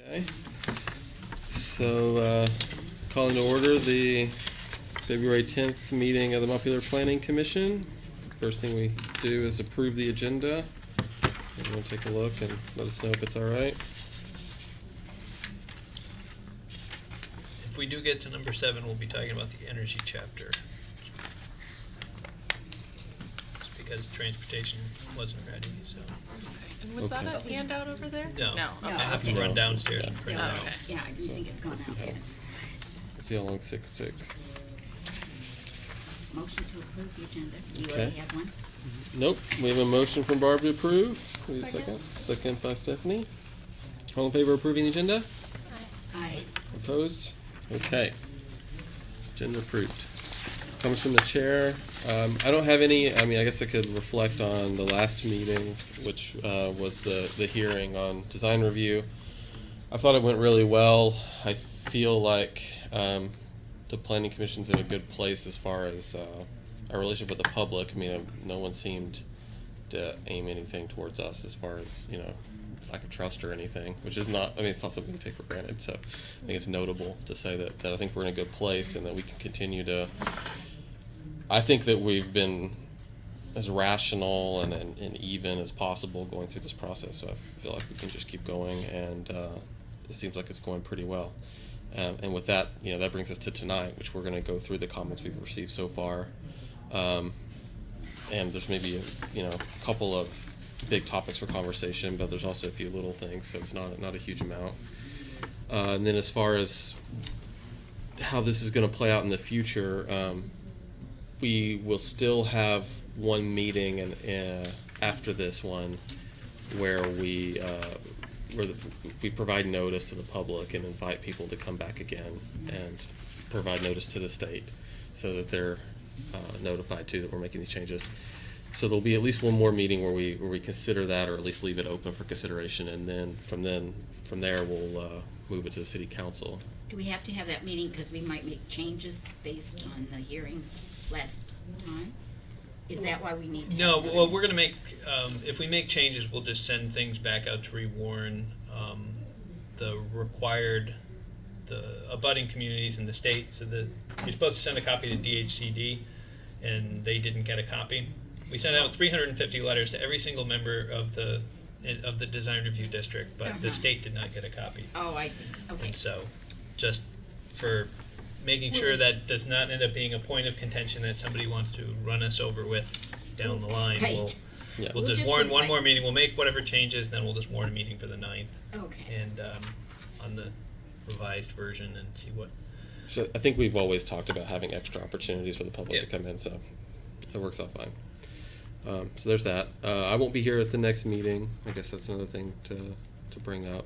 Okay, so calling to order the February 10th meeting of the Montpelier Planning Commission. First thing we do is approve the agenda. Everyone take a look and let us know if it's all right. If we do get to number 7, we'll be talking about the energy chapter. Just because transportation wasn't ready, so. And was that a handout over there? No. No. I Okay. have to run downstairs and print it out. Okay. Yeah, I didn't think it's gone out yet. Let's see how long 6 takes. Motion to approve the agenda. You Okay. already have one? Nope, we have a motion from Barb to approve. Wait a Second. Second by Stephanie. All in favor of approving the agenda? Aye. Opposed? Okay. Agenda approved. Comes from the chair. I don't have any, I guess I could reflect on the last meeting, which was the hearing on design review. I thought it went really well. I feel like the Planning Commission's in a good place as far as our relationship with the public. No one seemed to aim anything towards us as far as, lack of trust or anything, which is not, it's not something we take for granted. So I think it's notable to say that I think we're in a good place and that we can continue to, I think that we've been as rational and even as possible going through this process. So I feel like we can just keep going, and it seems like it's going pretty well. And with that, that brings us to tonight, which we're going to go through the comments we've received so far. And there's maybe a couple of big topics for conversation, but there's also a few little things, so it's not a huge amount. And then as far as how this is going to play out in the future, we will still have one meeting and after this one where we provide notice to the public and invite people to come back again and provide notice to the state so that they're notified too that we're making these changes. So there'll be at least one more meeting where we consider that, or at least leave it open for consideration, and then from there we'll move it to the city council. Do we have to have that meeting because we might make changes based on the hearing last time? Is that why we need to? No, have that? well, we're gonna make, if we make changes, we'll just send things back out to rewarn the abutting communities in the state, so that you're supposed to send a copy to DHCD, and they didn't get a copy. We sent out 350 letters to every single member of the design review district, but the state did not get a copy. Oh, I see. Okay. And so, just for making sure that does not end up being a point of contention that somebody wants to run us over with down the line, Right. we'll We'll just just warn one invite- more meeting. We'll make whatever changes, then we'll just warn a meeting for the 9th. Okay. And on the revised version, and see what. So I think we've always talked about having extra opportunities for the public to Yeah. come in, so it works out fine. So there's that. I won't be here at the next meeting. I guess that's another thing to bring up.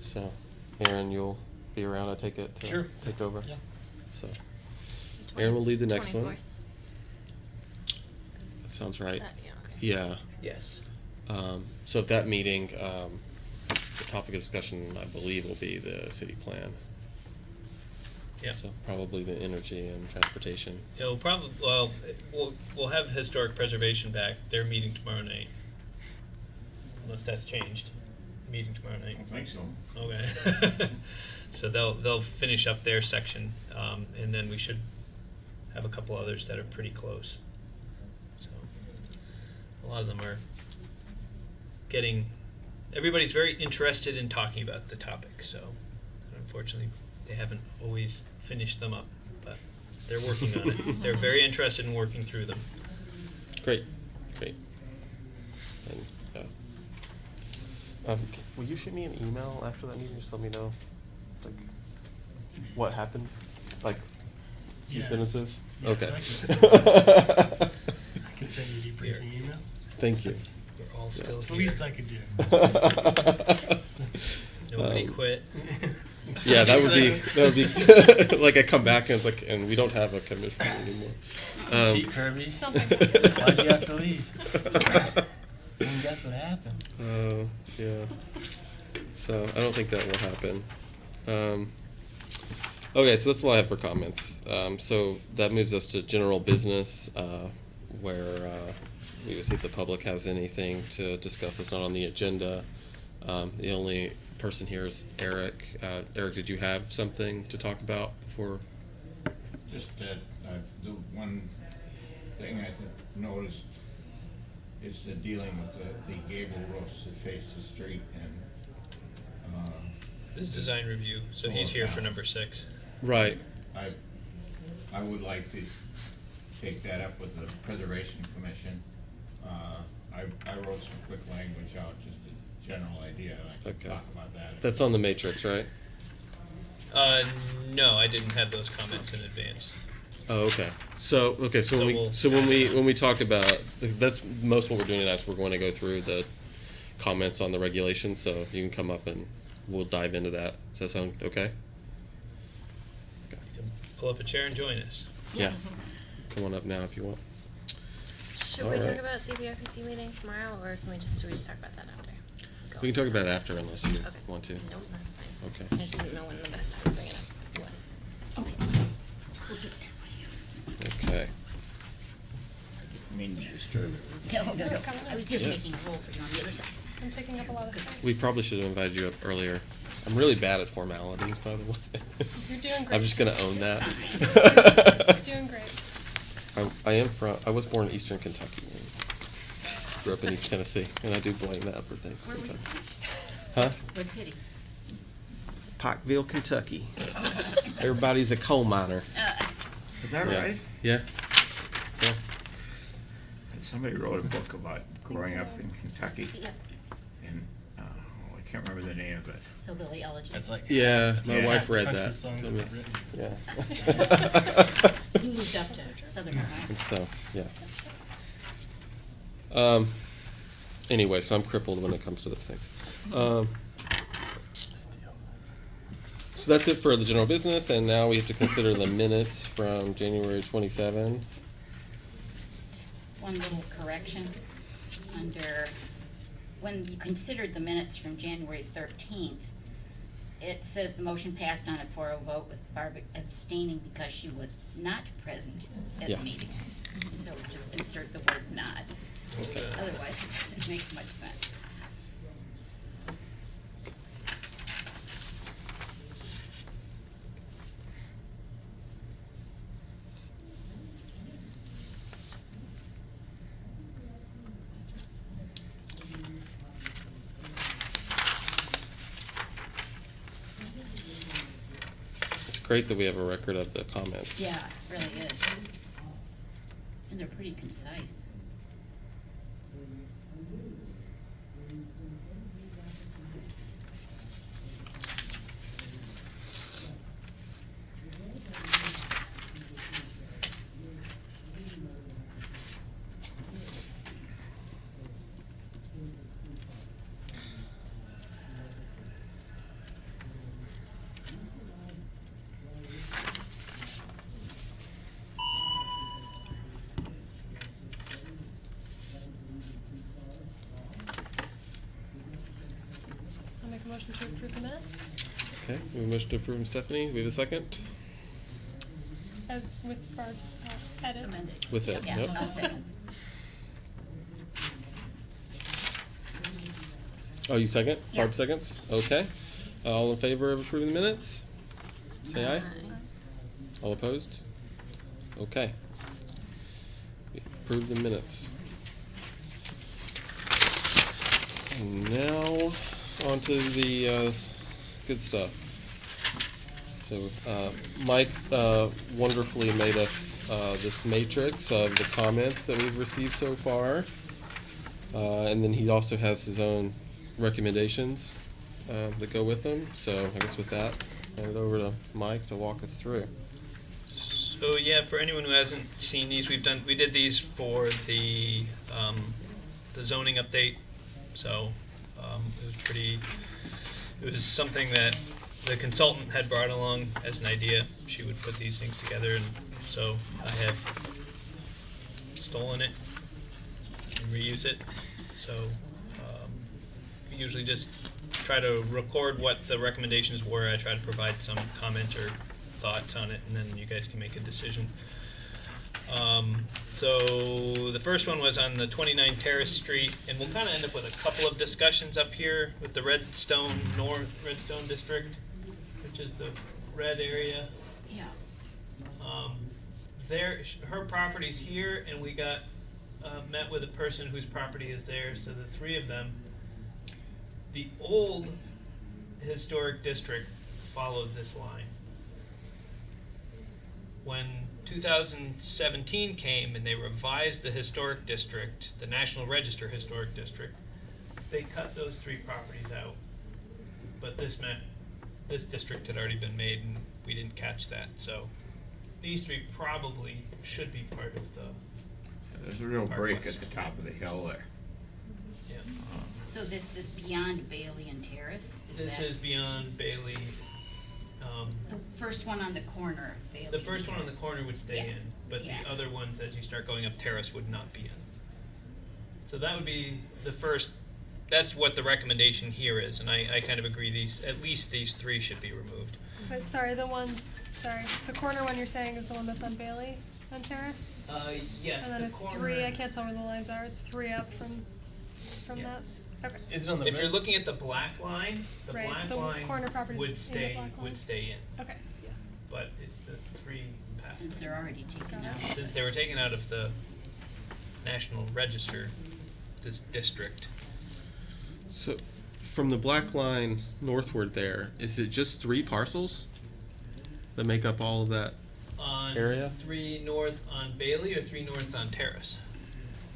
So, Aaron, you'll be around, I take it, to Sure. take over? Yeah. So, Aaron will lead the next one. 24th. That sounds right. Yeah, okay. Yeah. Yes. So at that meeting, the topic of discussion, I believe, will be the city plan. Yeah. So probably the energy and transportation. It'll probably, we'll have historic preservation back. They're meeting tomorrow night. Unless that's changed. Meeting tomorrow night. I don't think so. Okay. So they'll finish up their section, and then we should have a couple others that are pretty close. So a lot of them are everybody's very interested in talking about the topic, so unfortunately they haven't always finished them up, but they're working on it. They're very interested in working through them. Great. And will you shoot me an email after that meeting? Just let me know, like, what happened, like, few Yes. sentences. Yes, Okay. I can send you a debriefing email. Thank you. We're all still It's the here. least I could do. Nobody quit. Yeah, that would be like I come back and it's like, and we don't have a commissioner anymore. Gee, Kirby, Something. why'd you have to leave? And guess what happened? Oh, yeah. So I don't think that will happen. Okay, so that's all I have for comments. So that moves us to general business, where we will see if the public has anything to discuss that's not on the agenda. The only person here is Eric. Eric, did you have something to talk about before? Just the one thing I noticed is the dealing with the gable roofs that face the street and This is design review, so he's here for number 6. Right. I would like to take that up with the Preservation Commission. I wrote some quick language out, just a general idea, and I can Okay. talk about that. That's on the matrix, right? No, I didn't have those comments in advance. Oh, okay. So when we talk about, that's most what we're doing tonight is we're going to go through the comments on the regulations. So you can come up and we'll dive into that. Does that sound okay? You can pull up a chair and join us. Yeah. Come on up now if you want. Should we talk about CBRPC meeting tomorrow, or should we just talk about that after? We can talk about it after unless you Okay. want to. Nope, that's fine. Okay. I just didn't know when the best time to bring it up was. Okay. We'll do it that way. Okay. Mean to disturb. No. I was just Yes. making a roll for you on the other side. I'm taking up a lot of space. We probably should have invited you up earlier. I'm really bad at formalities, by the way. You're doing great. I'm just gonna own Just that. You're doing great. I was born in Eastern Kentucky. Grew up in East Tennessee, and I do blame that for things Where were you? sometimes. Huh? What city? Pikeville, Kentucky. Everybody's a coal miner. Is that Yeah. right? Yeah. Yeah. And somebody wrote a book about growing up in Kentucky, Yep. and I can't remember the name of it. Hillbilly Elegy. That's like Yeah, my Yeah. wife read country that. songs Told me- that were written. Yeah. He moved up to Southern Ohio. And so, yeah. Anyway, so I'm crippled when it comes to those things. So that's it for the general business, and now we have to consider the minutes from January 27. Just one little correction. Under, when you considered the minutes from January 13th, it says the motion passed on a 4-0 vote with Barb abstaining because she was not present at Yeah. the meeting. So just insert the word not. Okay. Otherwise, it doesn't make much sense. It's great that we have a record of the comments. Yeah, it really is. And they're pretty concise. I'll make a motion to approve the minutes Okay, we have a motion to approve from Stephanie. We have a second? as with Barb's edit. Amended. With it, Yeah, yep. I'll second. Oh, you second? Yeah. Barb seconds? Okay. All in favor of approving the minutes? Say aye. All opposed? Okay. We approve the minutes. And now, on to the good stuff. So, Mike wonderfully made us this matrix of the comments that we've received so far. And then he also has his own recommendations that go with them. So I guess with that, hand it over to Mike to walk us through. So yeah, for anyone who hasn't seen these, we did these for the zoning update. So it was something that the consultant had brought along as an idea. She would put these things together, and so I have stolen it and reuse it. So we usually just try to record what the recommendations were. I try to provide some comment or thoughts on it, and then you guys can make a decision. So the first one was on the 29 Terrace Street, and we'll kind of end up with a couple of discussions up here with the Redstone District, which is the red area. Yeah. Her property's here, and we got met with a person whose property is there. So the three of them. The old historic district followed this line. When 2017 came and they revised the historic district, the National Register Historic District, they cut those three properties out. But this meant this district had already been made and we didn't catch that. So these three probably should be part of the. There's a real Park break West. at the top of the hill there. Yeah. So this is beyond Bailey and Terrace? This that is beyond Bailey. the first one on the corner of Bailey? The first one on the corner would stay Yeah. in, but Yeah. the other ones, as you start going up Terrace, would not be in. So that would be the first. That's what the recommendation here is, and I kind of agree. At least these three should be removed. But the corner one you're saying is the one that's on Bailey and Terrace? Yes. And then it's three, I can't tell where the lines are, it's three up from that? Yes. Okay. Is it on the If you're looking at the black line, the Right, black the line corner properties in would the stay black line. would stay in, Okay, yeah. but it's the three past. Since they're already taken Got out. it. Since they were taken out of the National Register, this district. So, from the black line northward there, is it just 3 parcels that make up all of that? On Area? 3 north on Bailey or 3 north on Terrace?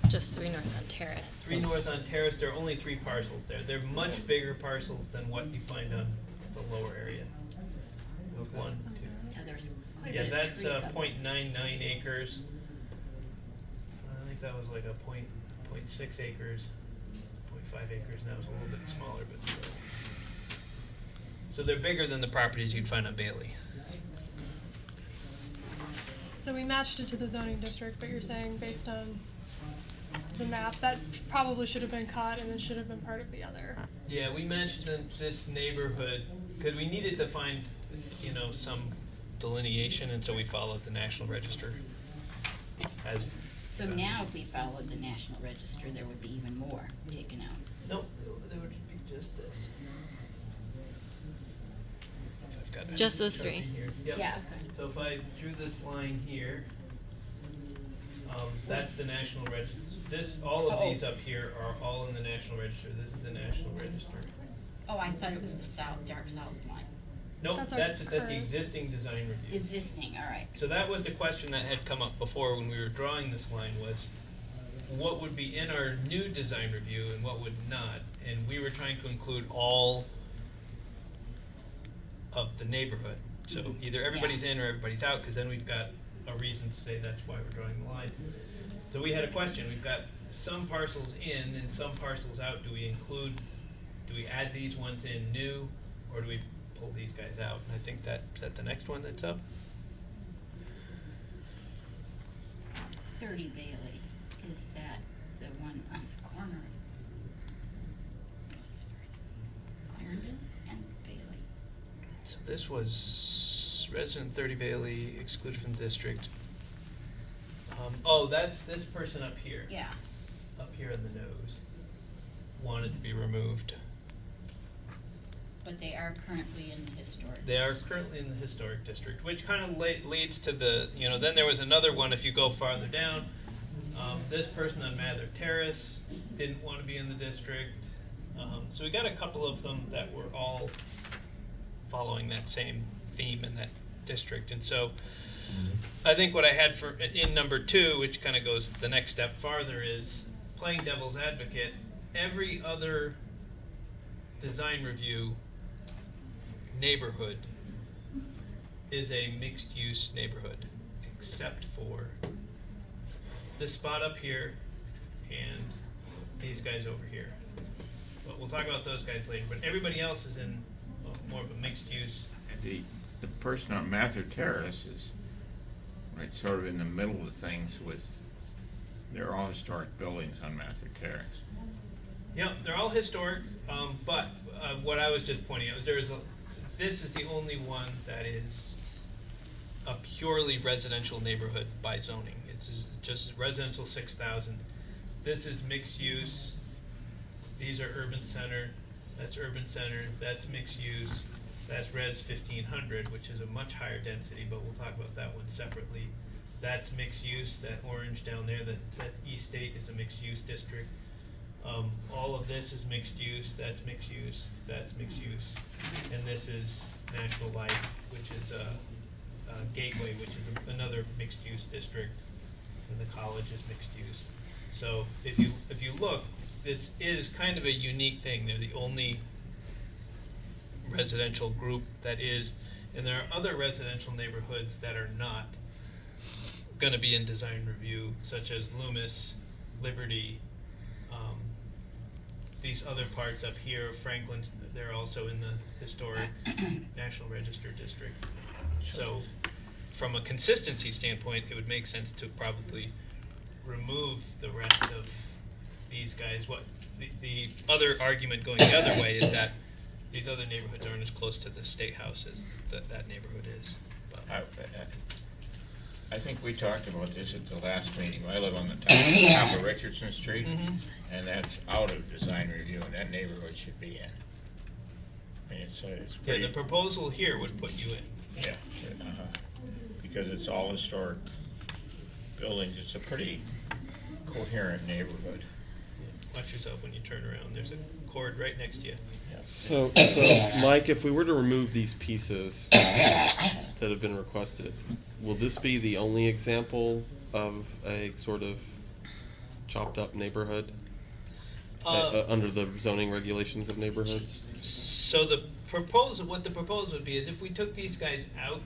Just 3 north on Terrace. 3 north on Terrace, there are only 3 parcels there. They're much bigger parcels than what you find on the lower area. 1, 2. Yeah, there's quite a Yeah, bit of that's tree cover. 0.99 acres. I think that was like a 0.6 acres, 0.5 acres, and that was a little bit smaller, but still. So they're bigger than the properties you'd find on Bailey. So we matched it to the zoning district, but you're saying based on the map, that probably should have been caught and it should have been part of the other. Yeah, we mentioned this neighborhood because we needed to find, some delineation, and so we followed the National Register. So now if we followed the National Register, there would be even more taken out. Nope, there would be just this. I've got a Just those Sharpie 3? here. Yep. Yeah, okay. So if I drew this line here, that's the National Register. All of these up here are all in the National Register. This is the National Register. Oh, I thought it was the dark south line. Nope, That's our that's the current. existing design review. Existing, all right. So that was the question that had come up before when we were drawing this line was, what would be in our new design review and what would not? And we were trying to include all of the neighborhood. So either everybody's in or everybody's out, because then we've got a reason to say that's why we're drawing the line. So we had a question. We've got some parcels in and some parcels out. Do we add these ones in new, or do we pull these guys out? And I think is that the next one that's up? 30 Bailey, is that the one on the corner? It's for Clarendon and Bailey. So this was resident 30 Bailey excluded from district. That's this person up here. Yeah, Up here in the nose. Wanted to be removed. but they are currently in the historic. They are currently in the historic district, which kind of leads to the, then there was another one if you go farther down. This person on Mather Terrace didn't want to be in the district. So we got a couple of them that were all following that same theme in that district. And so I think what I had in number 2, which kind of goes the next step farther, is playing devil's advocate. Every other design review neighborhood is a mixed-use neighborhood, except for this spot up here and these guys over here. But we'll talk about those guys later. But everybody else is in more of a mixed-use. And the person on Mather Terrace is right sort of in the middle of things with, they're all historic buildings on Mather Terrace. Yep, they're all historic, but what I was just pointing out is this is the only one that is a purely residential neighborhood by zoning. It's just residential 6,000. This is mixed use. These are urban center. That's urban center. That's mixed use. That's res 1500, which is a much higher density, but we'll talk about that one separately. That's mixed use. That orange down there, that's East State is a mixed use district. All of this is mixed use. That's mixed use. That's mixed use. And this is National Life, which is Gateway, which is another mixed use district. And the college is mixed use. So if you look, this is kind of a unique thing. They're the only residential group that is, and there are other residential neighborhoods that are not going to be in design review, such as Loomis, Liberty, these other parts up here, Franklin, they're also in the historic National Register district. So from a consistency standpoint, it would make sense to probably remove the rest of these guys. What the other argument going the other way is that these other neighborhoods aren't as close to the State House as that neighborhood is. But I think we talked about this at the last meeting. I live on the top of Richardson Street, and that's out of design review, and that neighborhood should be in. I mean, it's pretty. yeah, the proposal here would put you in. Yeah, because it's all historic buildings. It's a pretty coherent neighborhood. Watch yourself when you turn around. There's a cord right next to you. So Mike, if we were to remove these pieces that have been requested, will this be the only example of a sort of chopped up neighborhood under the zoning regulations of neighborhoods? So what the proposal would be is if we took these guys out,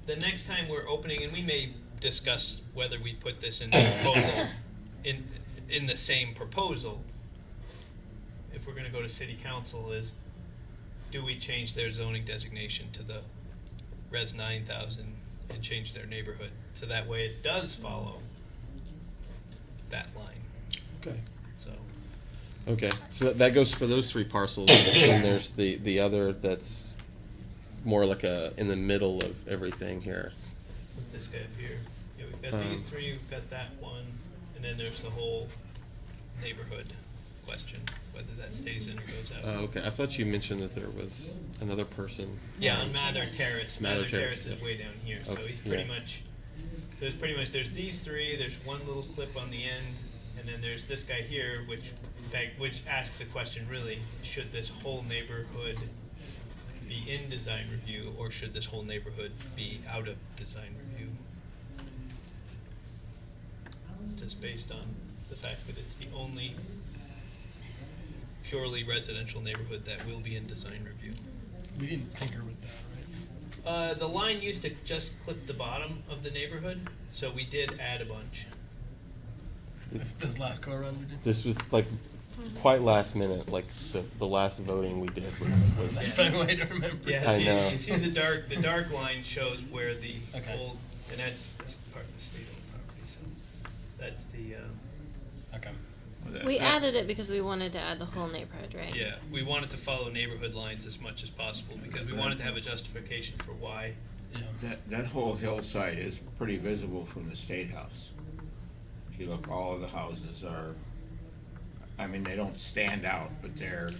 the next time we're opening, and we may discuss whether we put this in the proposal, in the same proposal, if we're gonna go to city council, is do we change their zoning designation to the res 9,000 and change their neighborhood, so that way it does follow that line, Okay. so. Okay, so that goes for those three parcels, and there's the other that's more like in the middle of everything here. This guy up here, yeah, we've got these three, we've got that one, and then there's the whole neighborhood question, whether that stays in or goes out. Okay, I thought you mentioned that there was another person. Yeah, on Mather Terrace. Mather Mather Terrace, Terrace is yeah. way down here, so Okay, he's pretty yeah. much, so it's pretty much, there's these three, there's one little clip on the end, and then there's this guy here, which asks the question really, should this whole neighborhood be in design review, or should this whole neighborhood be out of design review? Just based on the fact that it's the only purely residential neighborhood that will be in design review. We didn't tinker with that, right? The line used to just clip the bottom of the neighborhood, so we did add a bunch. This last go around we did. This was like quite last minute, like the last voting we did was That's probably a way to remember. Yeah, I see, know. you see the dark line shows where the Okay. old, and that's part of the state-owned property, so that's the, Okay. We added it because we wanted to add the whole neighborhood, right? yeah, we wanted to follow neighborhood lines as much as possible, because we wanted to have a justification for why. Yeah. That whole hillside is pretty visible from the State House. If you look, all of the houses are, I mean, they don't stand out, but they're,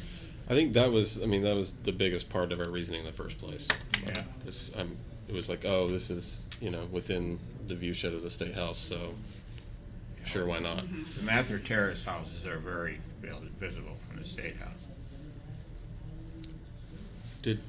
I think that was the biggest part of our reasoning in the first place. yeah. It was like, oh, this is, within the view shed of the State House, so sure, why not? The Mather Terrace houses are very visible from the State House. Did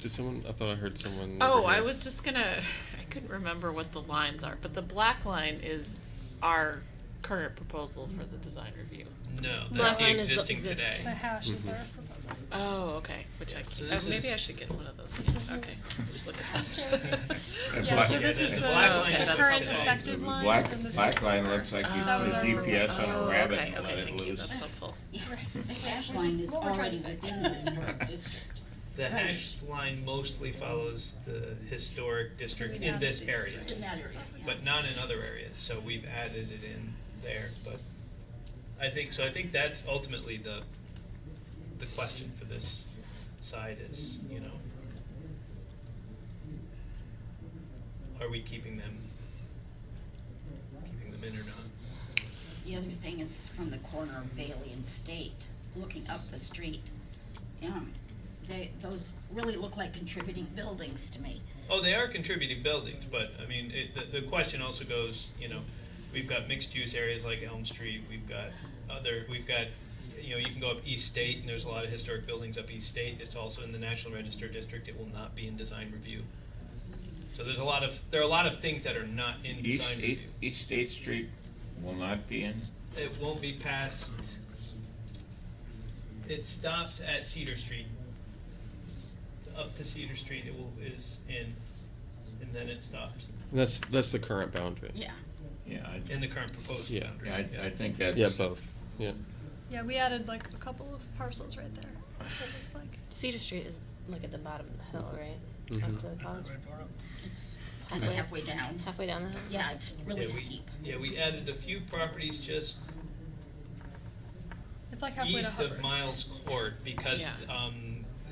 someone, I thought I heard someone. Oh, over I here. was just gonna, I couldn't remember what the lines are, but the black line is our current proposal for the design review. No, Black that's the line is the existing existing. today. The hash is our proposal. Oh, okay, which I So can't, this maybe is- I should get one of those, okay, just look at that. Yeah, so black- this is the the black line is current today. effective The line, black, and this is. black line looks like you That put was a our GPS on Oh, a rabbit okay, and let okay, it thank you, loose. that's helpful. The hash line is what we're trying already to fix. within the historic district. The hash line mostly follows the historic district in this area, In that area, but yes. not in other areas, so we've added it in there, but I think that's ultimately the question for this side is, are we keeping them in or not. The other thing is from the corner of Bailey and State, looking up the street. Those really look like contributing buildings to me. Oh, they are contributing buildings, but I mean, the question also goes, we've got mixed-use areas like Elm Street, we've got, you can go up East State, and there's a lot of historic buildings up East State. It's also in the National Register District. It will not be in design review. So there are a lot of things that are not in design review. East State Street will not be in? It won't be past, it stops at Cedar Street. Up to Cedar Street is in, and then it stops That's the current boundary. Yeah. Yeah, in the current proposed Yeah. boundary. I think that's. Yeah, both. Yeah. Yeah, we added like a couple of parcels right there, it looks like. Cedar Street is like at the bottom of the hill, right? Mhm. Up to the college. It's kind of halfway down. Halfway down the hill? Yeah, it's really steep. Yeah, we added a few properties just It's like halfway to east Hubbard. of Miles Court because Yeah.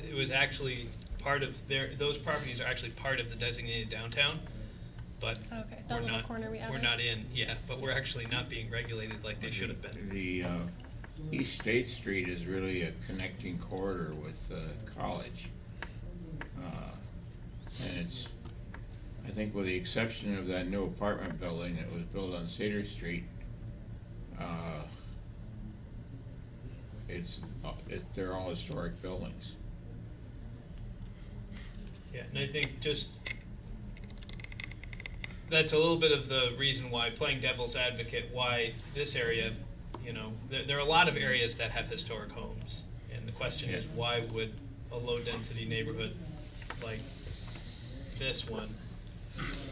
it was actually part of those properties are actually part of the designated downtown, but Okay, that we're little not, corner we added. we're not in, but we're actually not being regulated like they should have been. The East State Street is really a connecting corridor with College. And it's, I think with the exception of that new apartment building that was built on Cedar Street, they're all historic buildings. Yeah, and I think that's a little bit of the reason why, playing devil's advocate, why this area, there are a lot of areas that have historic homes. And the question is, why would a low-density neighborhood like this one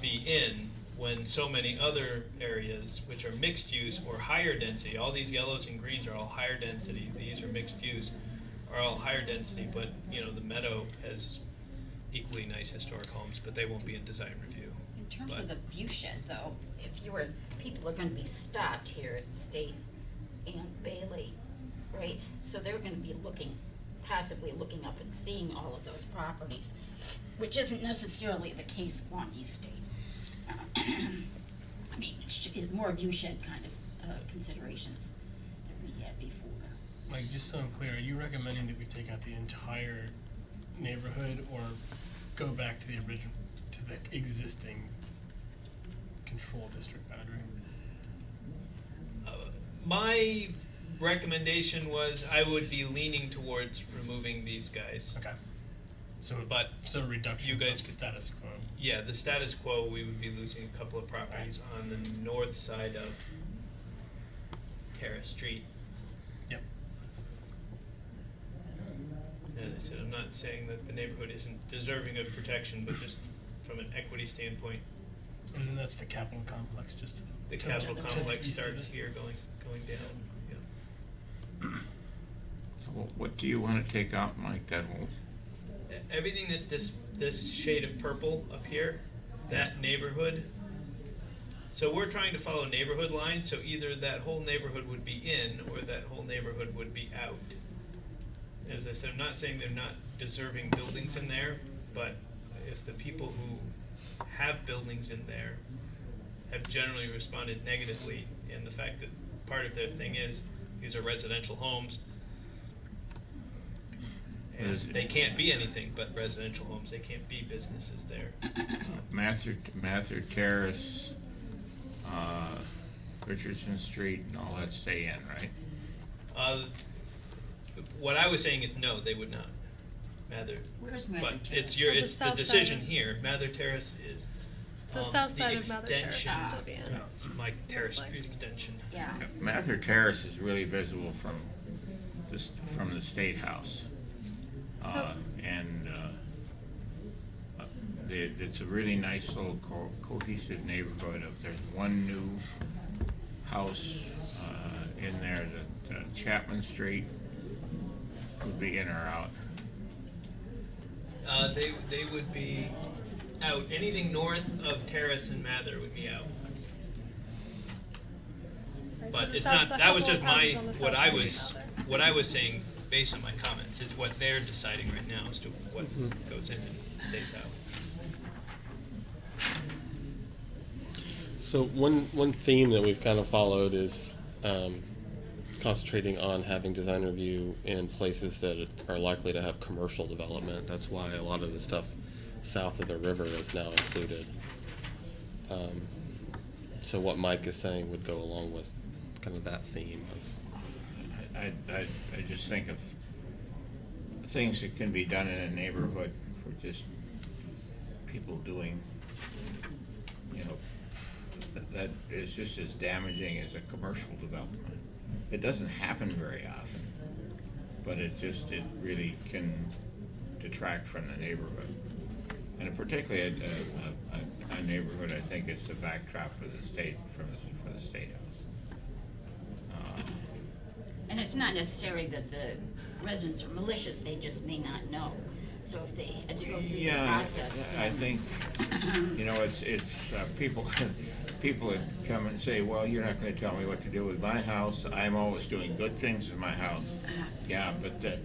be in when so many other areas, which are mixed use or higher density, all these yellows and greens are all higher density, these are mixed use, are all higher density, but, the Meadow has equally nice historic homes, but they won't be in design review. In terms But- of the view shed though, people are gonna be stopped here at State and Bailey, right? So they're gonna be possibly looking up and seeing all of those properties, which isn't necessarily the case along East State. I mean, it's more view shed kind of considerations that we had before. Mike, just so I'm clear, are you recommending that we take out the entire neighborhood or go back to the original, to the existing control district boundary? My recommendation was I would be leaning towards removing these guys. Okay. But So reduction you guys from could- status quo. Yeah, the status quo, we would be losing a couple of properties on the north side of Terrace Street. Yep. And I said, I'm not saying that the neighborhood isn't deserving of protection, but just from an equity standpoint, And then that's the Capitol complex, just to the to Capitol to the complex east of starts it. here going down, Well, what do you want to take out, Mike, that will? Everything that's this shade of purple up here, that neighborhood. So we're trying to follow neighborhood lines, so either that whole neighborhood would be in or that whole neighborhood would be out. As I said, I'm not saying they're not deserving buildings in there, but if the people who have buildings in there have generally responded negatively, and the fact that part of their thing is these are residential homes, and they can't be anything but residential homes, they can't be businesses there. Mather Terrace, Richardson Street, and all that stay in, right? What I was saying is no, they would not. Mather, Where's Mather but Terrace? So the it's the south side decision of- here. Mather Terrace is The south side of Mather Terrace would still be in. Mike Terrace like. Street extension. Yeah. Mather Terrace is really visible from the State House. So- It's a really nice little cohesive neighborhood. If there's one new house in there, that Chapman Street would be in or out. They would be out. Anything north of Terrace and Mather would be out. Right, so But the it's south- not, the that was couple just of houses on the south what side I would be was, out there. what I was saying based on my comments. It's what they're deciding right now as to what goes in and stays out. So one theme that we've kind of followed is concentrating on having design review in places that are likely to have commercial development. That's why a lot of the stuff south of the river is now included. So what Mike is saying would go along with kind of that theme of. I just think of things that can be done in a neighborhood for just people doing, you know, that is just as damaging as a commercial development. It doesn't happen very often, but it really can detract from the neighborhood. And particularly a neighborhood, I think it's the backdrop for the state, for the State House. And it's not necessarily that the residents are malicious, they just may not know. So if they had to go through the process. I think, you know, it's people that come and say, well, you're not gonna tell me what to do with my house, I'm always doing good things in my house. Yeah, but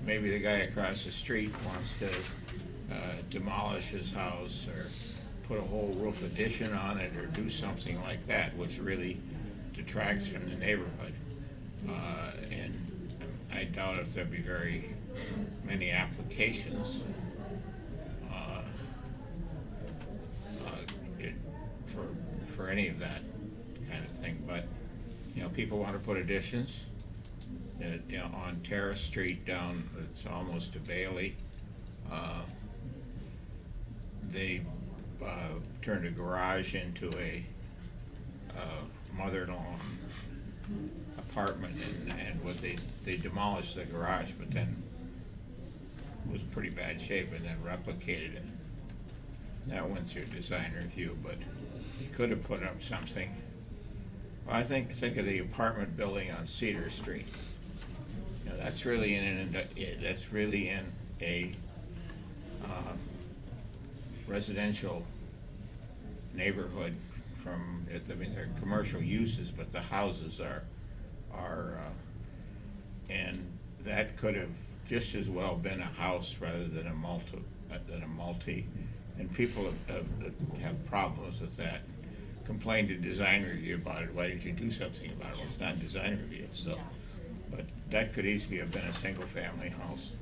maybe the guy across the street wants to demolish his house or put a whole roof addition on it or do something like that, which really detracts from the neighborhood. And I doubt if there'll be very many applications for any of that kind of thing. But, you know, people want to put additions. You know, on Terrace Street down, it's almost to Bailey. They turned a garage into a mother-in-law apartment, and what they demolished the garage, but then it was pretty bad shape, and then replicated it. That went through design review, but you could have put up something. Well, I think of the apartment building on Cedar Street. You know, that's really in a residential neighborhood. I mean, they're commercial uses, but the houses are and that could have just as well been a house rather than a multi, and people have problems with that. Complained to design review about it. Why didn't you do something about it? Well, it's not design review, so. But that could easily have been a single family house,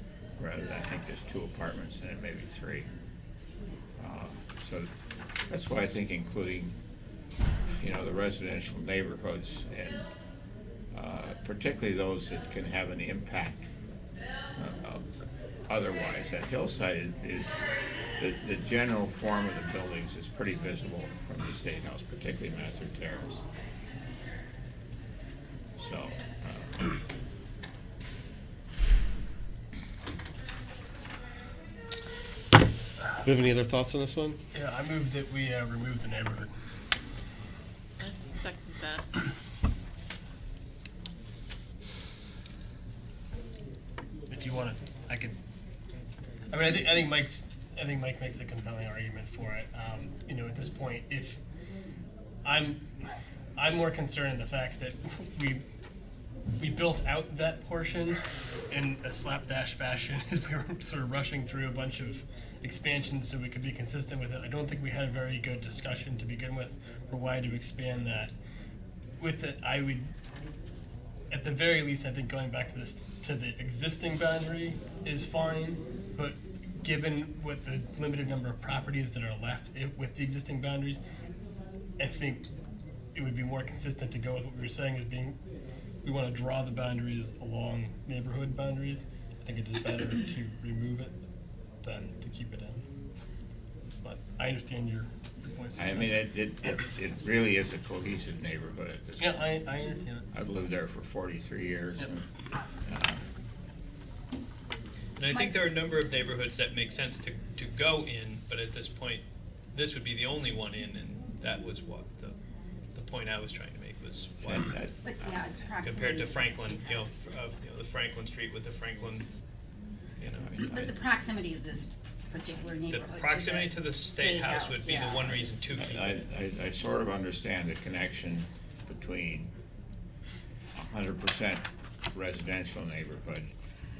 rather than, I think there's 2 apartments in it, maybe 3. So that's why I think including, you know, the residential neighborhoods and particularly those that can have an impact otherwise. At Hillside is the general form of the buildings is pretty visible from the State House, particularly Mather Terrace. So. Do you have any other thoughts on this one? Yeah, I move that we remove the neighborhood. I second that. If you want to, I could. I mean, I think Mike makes a compelling argument for it. You know, at this point, if I'm more concerned in the fact that we built out that portion in a slapdash fashion as we were sort of rushing through a bunch of expansions so we could be consistent with it. I don't think we had a very good discussion to begin with for why to expand that. With it, I would, at the very least, I think going back to the existing boundary is fine, but given what the limited number of properties that are left with the existing boundaries, I think it would be more consistent to go with what we were saying as being, we want to draw the boundaries along neighborhood boundaries. I think it is better to remove it than to keep it in. But I understand your points. I mean, it really is a cohesive neighborhood at this point. Yeah, I understand it. I've lived there for 43 years. Yep. And I think there are a number of neighborhoods that make sense to go in, but at this point, this would be the only one in, and that was what the point I was trying to make was why, But yeah, it's proximity. compared to the Franklin, State you know, House. the Franklin Street with the Franklin, you know. But the proximity of this particular The neighborhood. proximity to the State House would be the yeah, one reason to is- keep it. I sort of understand the connection between 100% residential neighborhood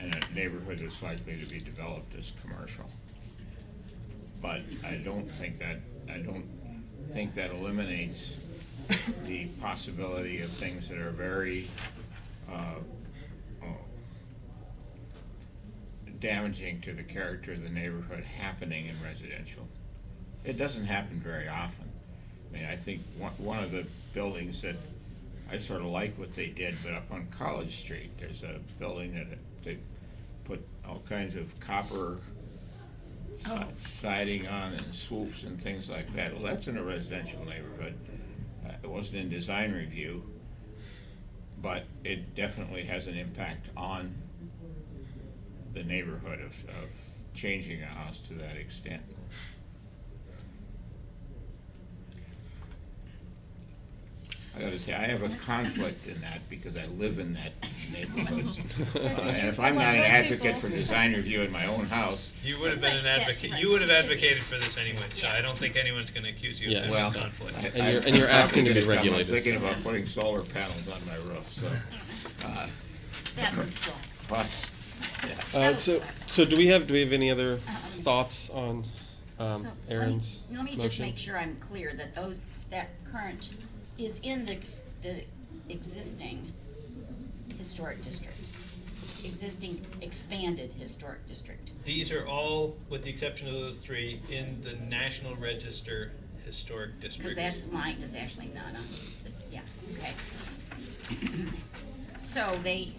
and a neighborhood that's likely to be developed as commercial. But I don't think that eliminates the possibility of things that are very damaging to the character of the neighborhood happening in residential. It doesn't happen very often. I mean, I think one of the buildings that I sort of like what they did, but up on College Street, there's a building that they put all kinds of copper siding on and swoops and things like that. Well, that's in a residential neighborhood. It wasn't in design review, but it definitely has an impact on the neighborhood of changing a house to that extent. I gotta say, I have a conflict in that because I live in that neighborhood. And if I'm not an advocate for design review in my own house, You would have been an advocate, you would have advocated for this anyway, so I don't think anyone's gonna accuse you of Yeah. having well, a conflict. And you're asking to be regulated, I'm thinking so. about putting solar panels on my roof, so. That's in still. But, So do we have any other thoughts on So, Aaron's let me just motion? make sure I'm clear that that current is in the existing historic district, existing expanded historic district. These are all, with the exception of those three, in the National Register Historic Because District. that line is actually not on, yeah, okay. So they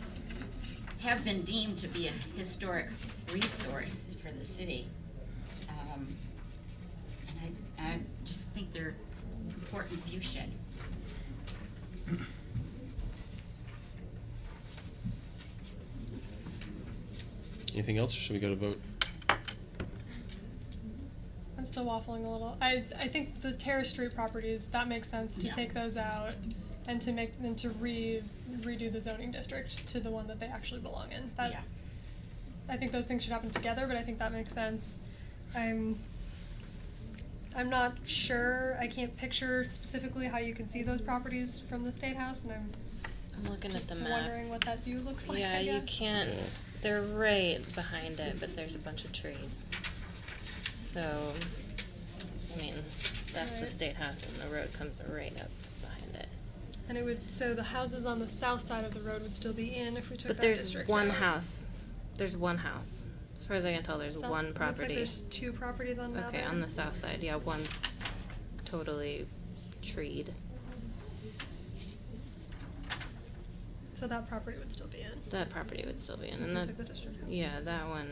have been deemed to be a historic resource for the city. And I just think they're important viewshed. Anything else, or should we go to vote? I'm still waffling a little. I think the Terrace Street properties, that makes sense to Yeah. take those out and to redo the zoning district to the one that they actually belong in. That, Yeah. I think those things should happen together, but I think that makes sense. I'm not sure, I can't picture specifically how you can see those properties from the State House, and I'm I'm looking at just the map. wondering what that view looks like, Yeah, I you guess. can't, Yeah. they're right behind it, but there's a bunch of trees. So, I mean, that's the Right. State House and the road comes right up behind it. And it would, so the houses on the south side of the road would still be in if we took But that there's district one out. house. There's one house. As far as I can tell, there's South- one it property. Looks like there's two properties on Mather. Okay, on the south side, yeah, one's totally treed. So that property would still be in. That property would still be in, If and we that, took the district out. yeah, that one,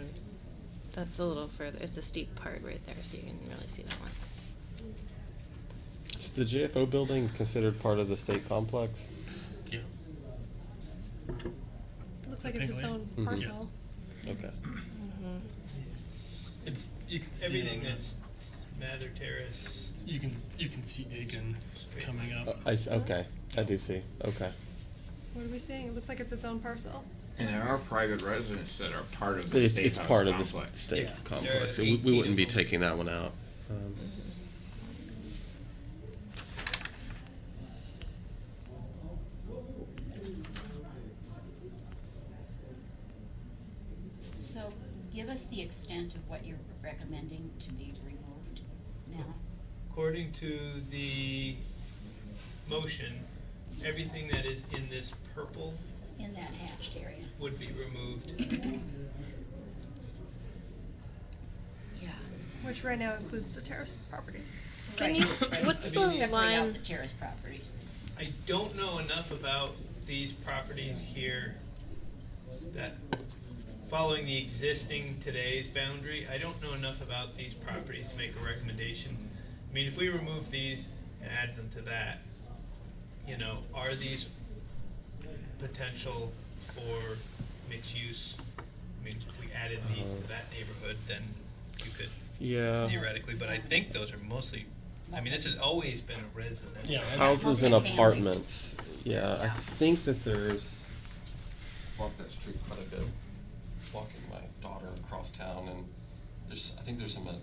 that's a little further, it's a steep part right there, so you can really see that one. Is the JFO building considered part of the state complex? Yeah. It looks like it's its own Mhm. parcel. Okay. It's, you can see Everything on the- that's Mather Terrace. you can see Aiken coming up. Okay, I do see, okay. What are we seeing? It looks like it's its own parcel. and there are private residents that are part of But the it's, state it's house part of the complex. state Yeah, there complex, are we 18 wouldn't be of them. taking that one out. So give us the extent of what you're recommending to be removed now. According to the motion, everything that is in this purple In that hatched area. would be removed. Yeah. Which right now includes the terrace properties. Can Right, you, right. what's I the mean, Separate line? out the terrace properties. I don't know enough about these properties here that, following the existing today's boundary, I don't know enough about these properties to make a recommendation. I mean, if we remove these and add them to that, you know, are these potential for mixed use? I mean, if we added these to that neighborhood, then you could Yeah. theoretically, but I think those are mostly, I mean, this has always been a residential. Yeah, that's- Houses and Multifamily. apartments, yeah, I Yeah. think that there's, walk that street quite a bit, walking my daughter across town, and I think there's a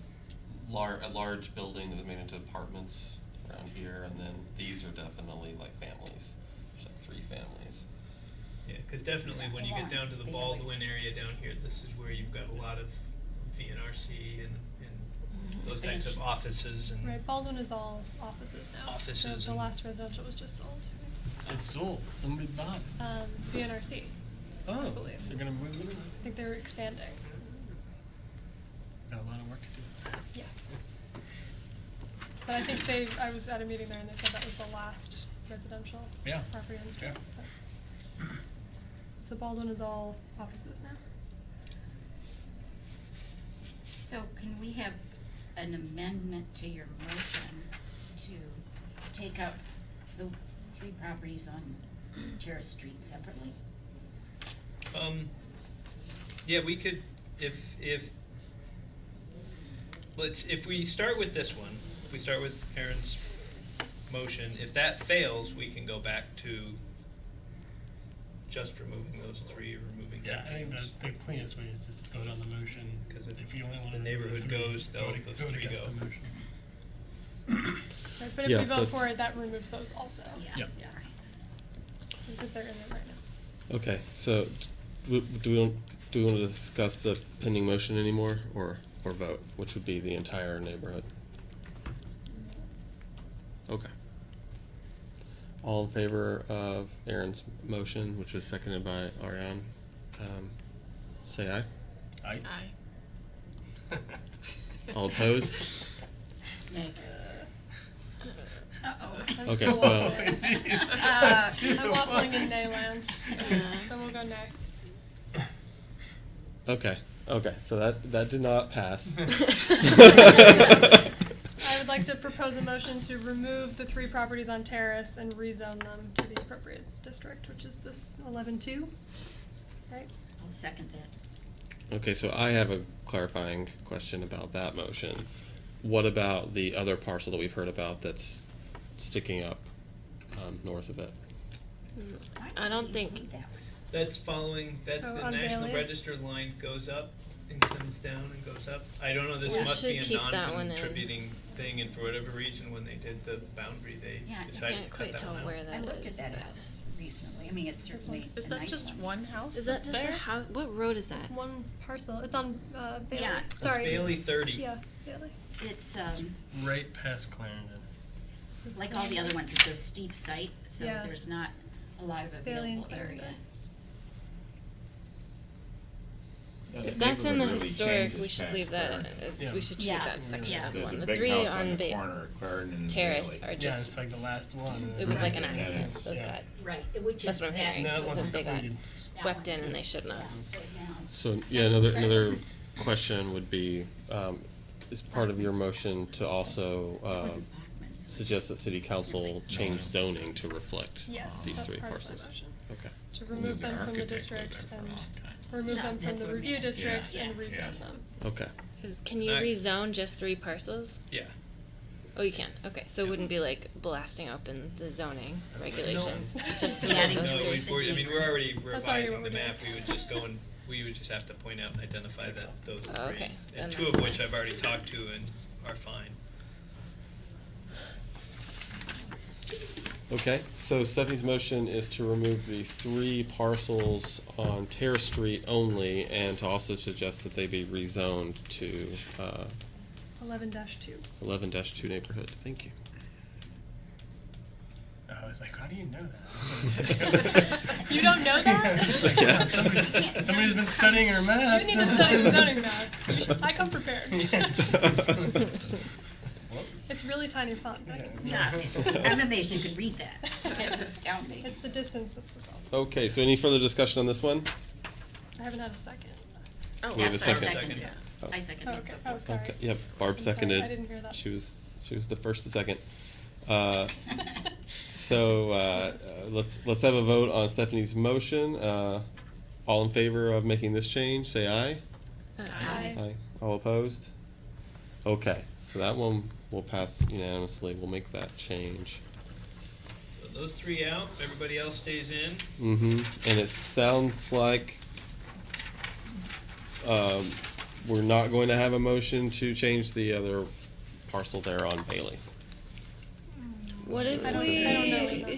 large building that was made into apartments around here, and then these are definitely like families, there's like 3 families. Yeah, because definitely when you get down to the Baldwin area down here, this is where you've got a lot of VNRC and those types of offices and. Right, Baldwin is all offices now. Offices The and- last residential was just sold. It's sold. Somebody bought it. VNRC. Oh, believe. they're gonna move it. I think they're expanding. Got a lot of work to do. Yeah. It's- But I think I was at a meeting there and they said that was the last residential Yeah. property on the street. Yeah. So Baldwin is all offices now. So can we have an amendment to your motion to take up the 3 properties on Terrace Street separately? Yeah, we could, if we start with this one, if we start with Aaron's motion, if that fails, we can go back to just removing those 3 or removing Yeah, I think sections. the cleanest way is just vote on the motion. 'Cause if you only want the neighborhood goes, they'll- vote those vote 3 against go. the motion. Right, but if Yeah, we vote for that's- it, that removes those also. Yep. Yeah. Because they're in there right now. Okay, so do we want to discuss the pending motion anymore, or vote, which would be the entire neighborhood? Okay. All in favor of Aaron's motion, which was seconded by Ariane, say aye. Aye. Aye. All opposed? Nay. Uh-oh. I'm Okay, still well- waffling. I'm waffling in nay land. So we'll go nay. Okay, so that did not pass. I would like to propose a motion to remove the 3 properties on Terrace and rezone them to the appropriate district, which is this 11-2, right? I'll second that. Okay, so I have a clarifying question about that motion. What about the other parcel that we've heard about that's sticking up north of it? Why I don't we think- include that one? That's following, that's Oh, the on National Bailey? Register line goes up and comes down and goes up. I don't know, this We must be should a keep that one in. non-contributing thing, and for whatever reason, when they did the boundary, they Yeah, I decided to Can't cut quite that tell one out. where that I is. looked at that but- house recently. I mean, it's This certainly one. Is a that nice just one house Is that that's just there? a house? What road is that? It's one parcel. It's on Bailey. Yeah. That's Sorry. Bailey 30. Yeah, Bailey. It's Right past Clarendon. This is like all the other ones, it's a steep site, so Yeah. there's not a lot of Bailey and available area. Clarendon. If that's in the historic, we should leave that as, Yeah. we should treat Yeah. that section Yeah. as There's one. a The big 3 house on on the corner of Clarendon and Terrace Bailey. are Yeah, just, it's like the last one. it was like an Right. accident, those Yeah. got Right, which That's is what I'm that. hearing. No, that It was one's a big included. that swept one. in and they shouldn't Yeah, have. so now- So, yeah, That's- another that another wasn't- question would be, is part of your motion to also wasn't Bachman's, it was- suggest that city council change zoning to reflect Yes, these that's 3 part of my parcels? motion. Okay. To remove them from the architect district lived there for a and long time. remove Yeah, them from that's the what review it means. district Yeah. and rezone Yeah. them. Okay. Can you Alright. rezone just 3 parcels? Yeah. Oh, you can. Okay, so it wouldn't be like blasting open the zoning regulations just to Yeah, move those No, three. we're already That's already revising what the we're map, we would just have to point out and identify that those Oh, 3. okay. Then And 2 of that's which fine. I've already talked to and are fine. Okay, so Stephanie's motion is to remove the 3 parcels on Terrace Street only, and to also suggest that they be rezoned to 11-2. 11-2 neighborhood. Thank you. I was like, how do you know that? You don't know that? Yeah. Somebody's been studying her math. You need to study the zoning map. I come prepared. It's really tiny font, but it's Yeah, I'm amazed you could read that. That's astounding. It's the distance that's the problem. Okay, so any further discussion on this one? I haven't had a second. Oh, We have a yes, I second. second. Yeah. I second Oh, it okay. before. Oh, sorry. Okay, yep, Barb I'm sorry, seconded. I didn't hear that. She was the first to second. So let's have a vote on Stephanie's motion. All in favor of making this change, say aye. Aye. Aye. All opposed? Okay, so that one will pass unanimously. We'll make that change. So those 3 out, everybody else stays in. Mm-hmm. And it sounds like we're not going to have a motion to change the other parcel there on Bailey. What if I don't we? know.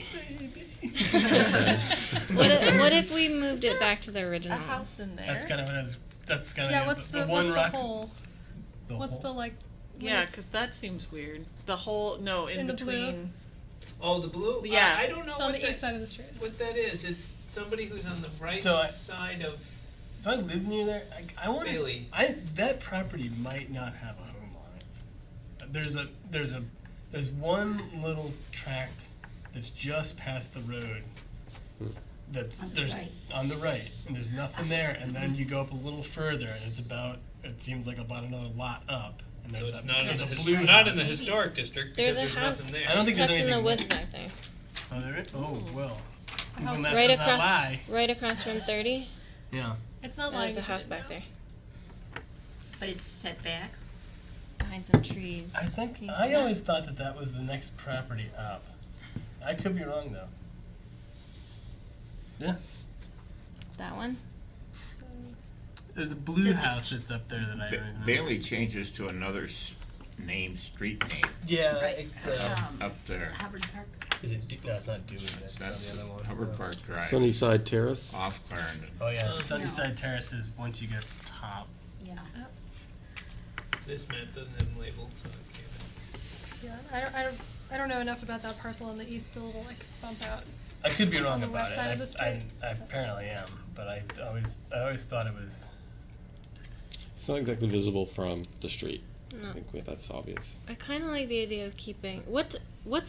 What if we moved it back to the A original? house in there? That's kind of what I was. That's kind of Yeah, what's the one rock. whole? the What's whole- the like Yeah, it's- because that seems weird. The whole, no, in In the blue? between. Oh, the blue? Yeah. I don't know It's on what the east that, side of the street. what that is. It's somebody who's on the right So side of So I live near there. I want Bailey. that property might not have a home on it. There's one little tract that's just past the road. That's On the there's right. on the right, and there's nothing there. And then you go up a little further, and it seems like about another lot up. And so there's it's that, not in the there's a his- blue not in the house. historic district There's because a there's house nothing there. I don't think there's Tucked in anything. the woods back there. Oh, there is? Oh, well. A house When that Right does not across, lie. right across from 30. Yeah. It's not lying. There's a if you house didn't back know. there But it's set back. behind some trees. I think Can you see I that? always thought that was the next property up. I could be wrong though. Yeah. That one. There's a blue Does it- house that's up there that I Ba- remember. Bailey changes to another street name Yeah. Right. It's, up there. Hubbard Park. is it? No, it's not Dewey. That's That's the other one. Hubbard Park Drive, Sunnyside Terrace. off Clarendon. Oh yeah, Oh. Sunnyside Terrace is once you get top. Yeah. This map doesn't have them labeled, so I can't. Yeah, I don't know enough about that parcel on the east, the little like bump out. I could be wrong On the about west it. side of the street? I apparently am, but I always thought it was. It's not exactly visible from the street. No. I think that's obvious. I kind of like the idea of keeping what's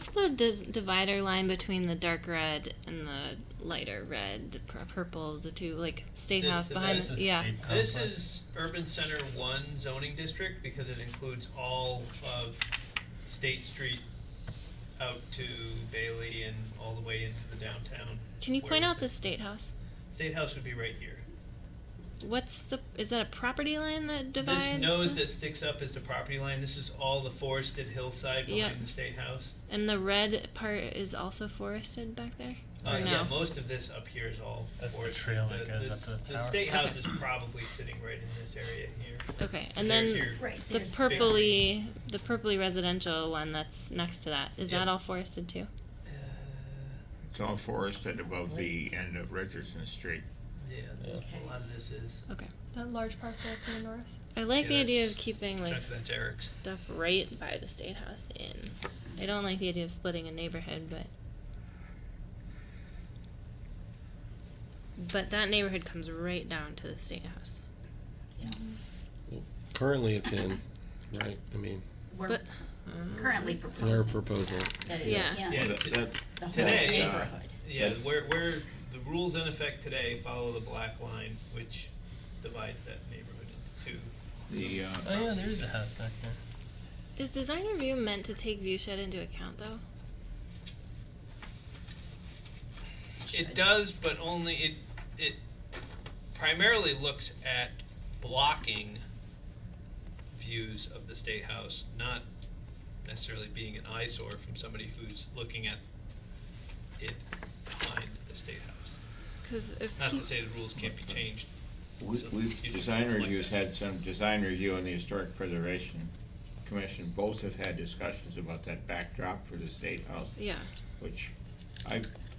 the divider line between the dark red and the lighter red, purple, the two like state This house divider? behind It's a yeah. state This complex. is Urban Center 1 zoning district because it includes all of State Street out to Bailey and all the way into the downtown. Can you Where point is out it? the state house? State House would be right here. Is that a property line that divides? This nose that sticks up is the property line. This is all the forested hillside behind Yeah. the State House. And the red part is also forested back there? Or no? Yeah, most of this up here is all That's the forested. trail that goes up to the The tower. State House is probably sitting right in this area here. Okay, and There's then your- Right. the there's- purpley residential one that's next to that, is Yeah. that all forested too? It's all forested above the end of Richardson Street. Yeah, a lot of this is. Okay. That large parcel to the north. I like Yeah, the idea that's- of keeping like That's Eric's. stuff right by the state house in. I don't like the idea of splitting a neighborhood, but that neighborhood comes right down to the state house. Currently, it's in, right? I mean, We're But currently in our proposing. proposal. That is, Yeah. yeah, Yeah, That- the whole today, neighborhood. Yeah, where the rules in effect today follow the black line, which divides that neighborhood into two. The, Oh yeah, there is a house back there. Is design review meant to take view shed into account though? It does, but only it primarily looks at blocking views of the State House, not necessarily being an eyesore from somebody who's looking at it behind the State House. Because if Not peop- to say the rules can't be changed. we, So we've, you should design reflect reviews that. had some design review and the Historic Preservation Commission both have had discussions about that backdrop for the State House, yeah, which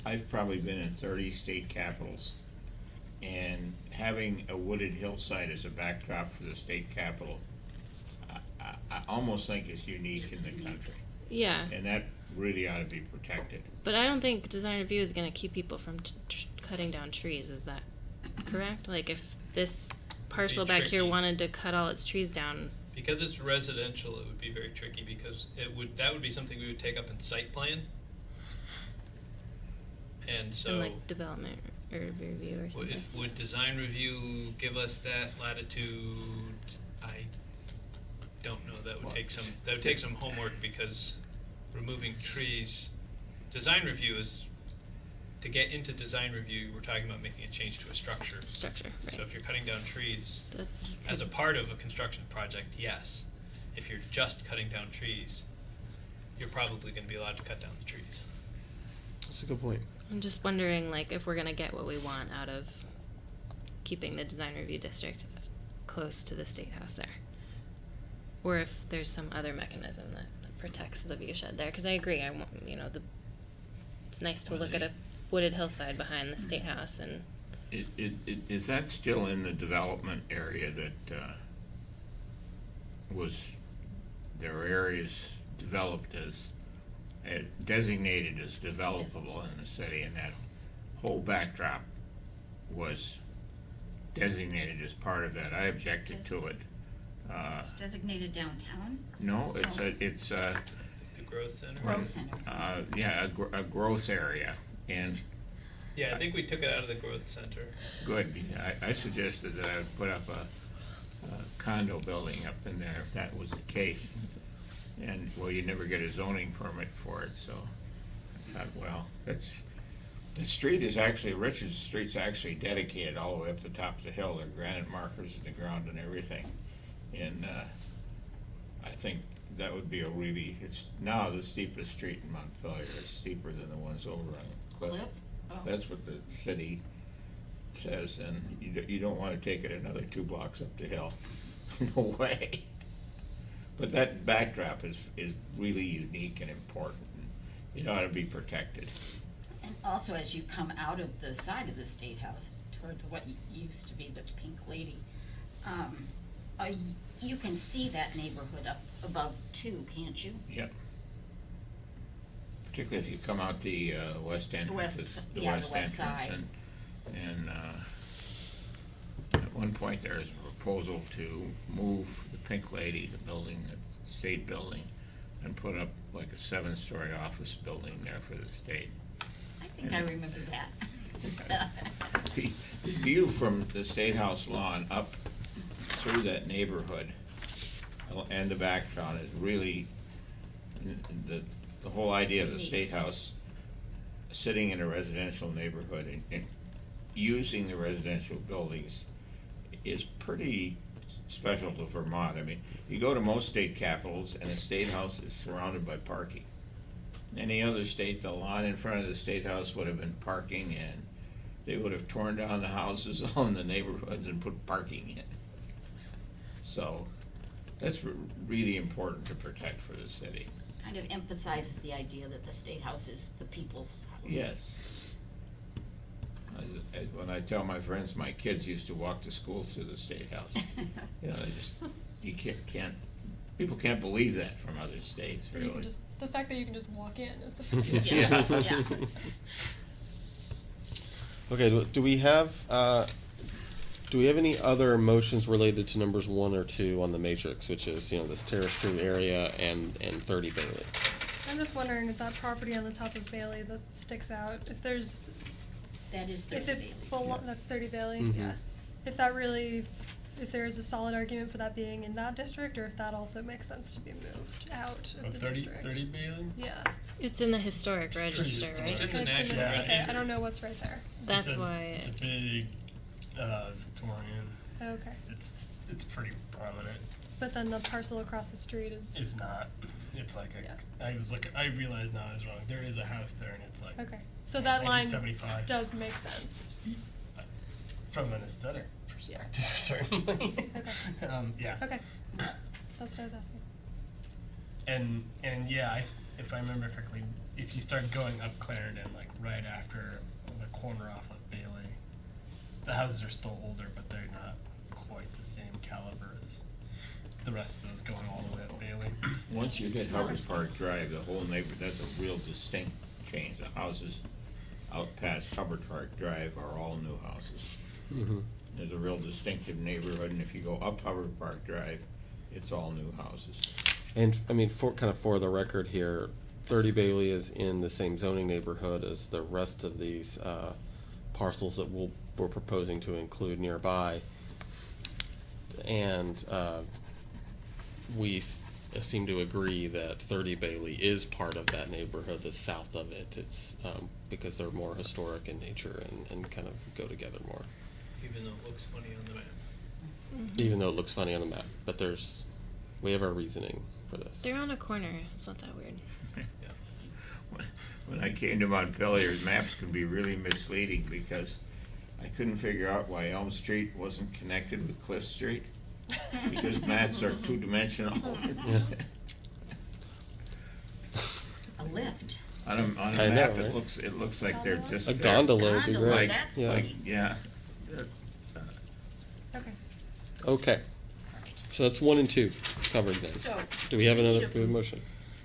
I've probably been in 30 state capitals, and having a wooded hillside as a backdrop for the state capitol, I almost think is unique in the country, yeah. and that really ought to be protected. But I don't think design review is going to keep people from cutting down trees. Is that correct? Like if this parcel back here tricky. wanted to cut all its trees down, Because it's residential, it would be very tricky because that would be something we would take up in site plan. And so, and like development or review or something. would design review give us that latitude? I don't know. That would take some homework because removing trees, design review is, to get into design review, we're talking about making a change to a structure. Structure, right? So if you're cutting down trees That you as a could- part of a construction project, yes. If you're just cutting down trees, you're probably going to be allowed to cut down the trees. That's a good point. I'm just wondering, like, if we're gonna get what we want out of keeping the design review district close to the state house there, or if there's some other mechanism that protects the view shed there. Because I agree, I want, it's nice to look at a wooded hillside behind the state house, and Is that still in the development area that was there were areas developed as, designated as developable in the city, and that whole backdrop was designated as part of that. I objected to it. Designated downtown? No, it's The growth center. Growth center. yeah, a growth area, and Yeah, I think we took it out of the growth center. good. I suggested that I would put up a condo building up in there if that was the case. And, well, you never get a zoning permit for it, so I thought, well, the street is actually, Richard's Street's actually dedicated all the way up the top of the hill. There are granite markers in the ground and everything. And, I think that would be it's now the steepest street in Montpelier. It's steeper than the ones over on Cliff. Cliff? Oh. That's what the city says, and you don't wanna take it another 2 blocks up the hill. No way. But that backdrop is really unique and important. It ought to be protected. And also, as you come out of the side of the State House toward what used to be the Pink Lady, you can see that neighborhood up above too, can't you? Yep. Particularly if you come out the west entrance. The west side. And at one point there is a proposal to move the Pink Lady, the building, the state building, and put up like a 7-story office building there for the state. I think I remember that. The view from the State House lawn up through that neighborhood and the background is really, the whole idea of the State House sitting in a residential neighborhood and using the residential buildings is pretty special to Vermont. I mean, you go to most state capitals and the State House is surrounded by parking. Any other state, the lawn in front of the State House would have been parking, and they would have torn down the houses on the neighborhoods and put parking in. So that's really important to protect for the city. Kind of emphasizes the idea that the State House is the people's house. Yes. When I tell my friends, my kids used to walk to school through the State House. You know, you can't, people can't believe that from other states, But really. you can just, the fact that you can just walk in is the Yeah. Yeah. Okay, do we have any other motions related to numbers 1 or 2 on the matrix, which is, this Terrace Street area and 30 Bailey? I'm just wondering if that property on the top of Bailey that sticks out, if there's, That is if 30 it, Bailey. that's 30 Bailey, Mhm. yeah. If that really, if there is a solid argument for that being in that district, or if that also makes sense to be moved out of the 30 district. 30 Bailey? Yeah. It's in the historic It's pretty register, historic. right? It's in the It's national Yeah. okay, register. I don't know what's right there. That's It's a- why. It's a big Victorian. Okay. It's pretty prominent. But then the parcel across the street is, It's not. It's like Yeah. I realized now I was wrong. There is a house there, and it's like okay. So that line 1975. does make sense. From an aesthetic perspective, certainly. Okay. Yeah. Okay. That's what I was asking. And yeah, if I remember correctly, if you start going up Clarendon, like right after the corner off of Bailey, the houses are still older, but they're not quite the same caliber as the rest of those going all the way up Bailey. Once you hit Hubbard Park Drive, the whole neighborhood, that's a real distinct change. The houses out past Hubbard Park Drive are all new houses. Mm-hmm. There's a real distinctive neighborhood, and if you go up Hubbard Park Drive, it's all new houses. And, for the record here, 30 Bailey is in the same zoning neighborhood as the rest of these parcels that we're proposing to include nearby. And we seem to agree that 30 Bailey is part of that neighborhood that's south of it. It's because they're more historic in nature and kind of go together more. Even though it looks funny on the map. Even though it looks funny on the map. But we have our reasoning for this. They're on a corner. It's not that weird. When I came to Montpelier, maps could be really misleading because I couldn't figure out why Elm Street wasn't connected with Cliff Street. Because maps are two-dimensional. Yeah. A lift. On a I map, know, it right? looks like they're just. A there. gondola would be Gondola, great. that's Yeah. funny. Yeah. Okay. Okay. Right. So that's 1 and 2. covered then. So. Do we have need another a- motion?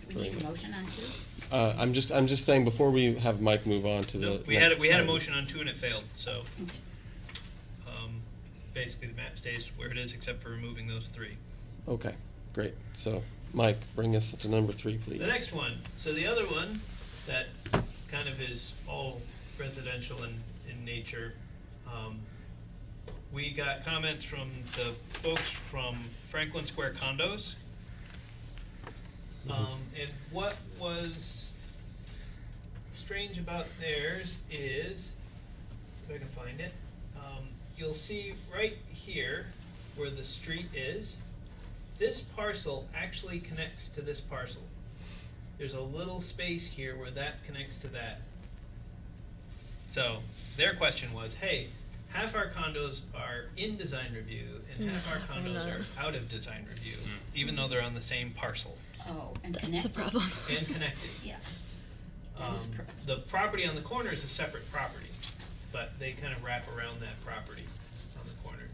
Do we need a motion on 2? I'm just saying, before we have Mike move on to the We had next a item. motion on 2 and it failed, so, Okay. basically the map stays where it is except for removing those 3. Okay, great. So, Mike, bring us to number 3, please. The next one, so the other one that kind of is all residential in nature, we got comments from the folks from Franklin Square condos. And what was strange about theirs is, if I can find it, you'll see right here where the street is, this parcel actually connects to this parcel. There's a little space here where that connects to that. So their question was, hey, half our condos are in design review and half our Half are condos not. are out of design review, even though they're on the same parcel Oh, and That's connected. the problem. and connected. Yeah. That is a Um, problem. the property on the corner is a separate property, but they kind of wrap around that property on the corner.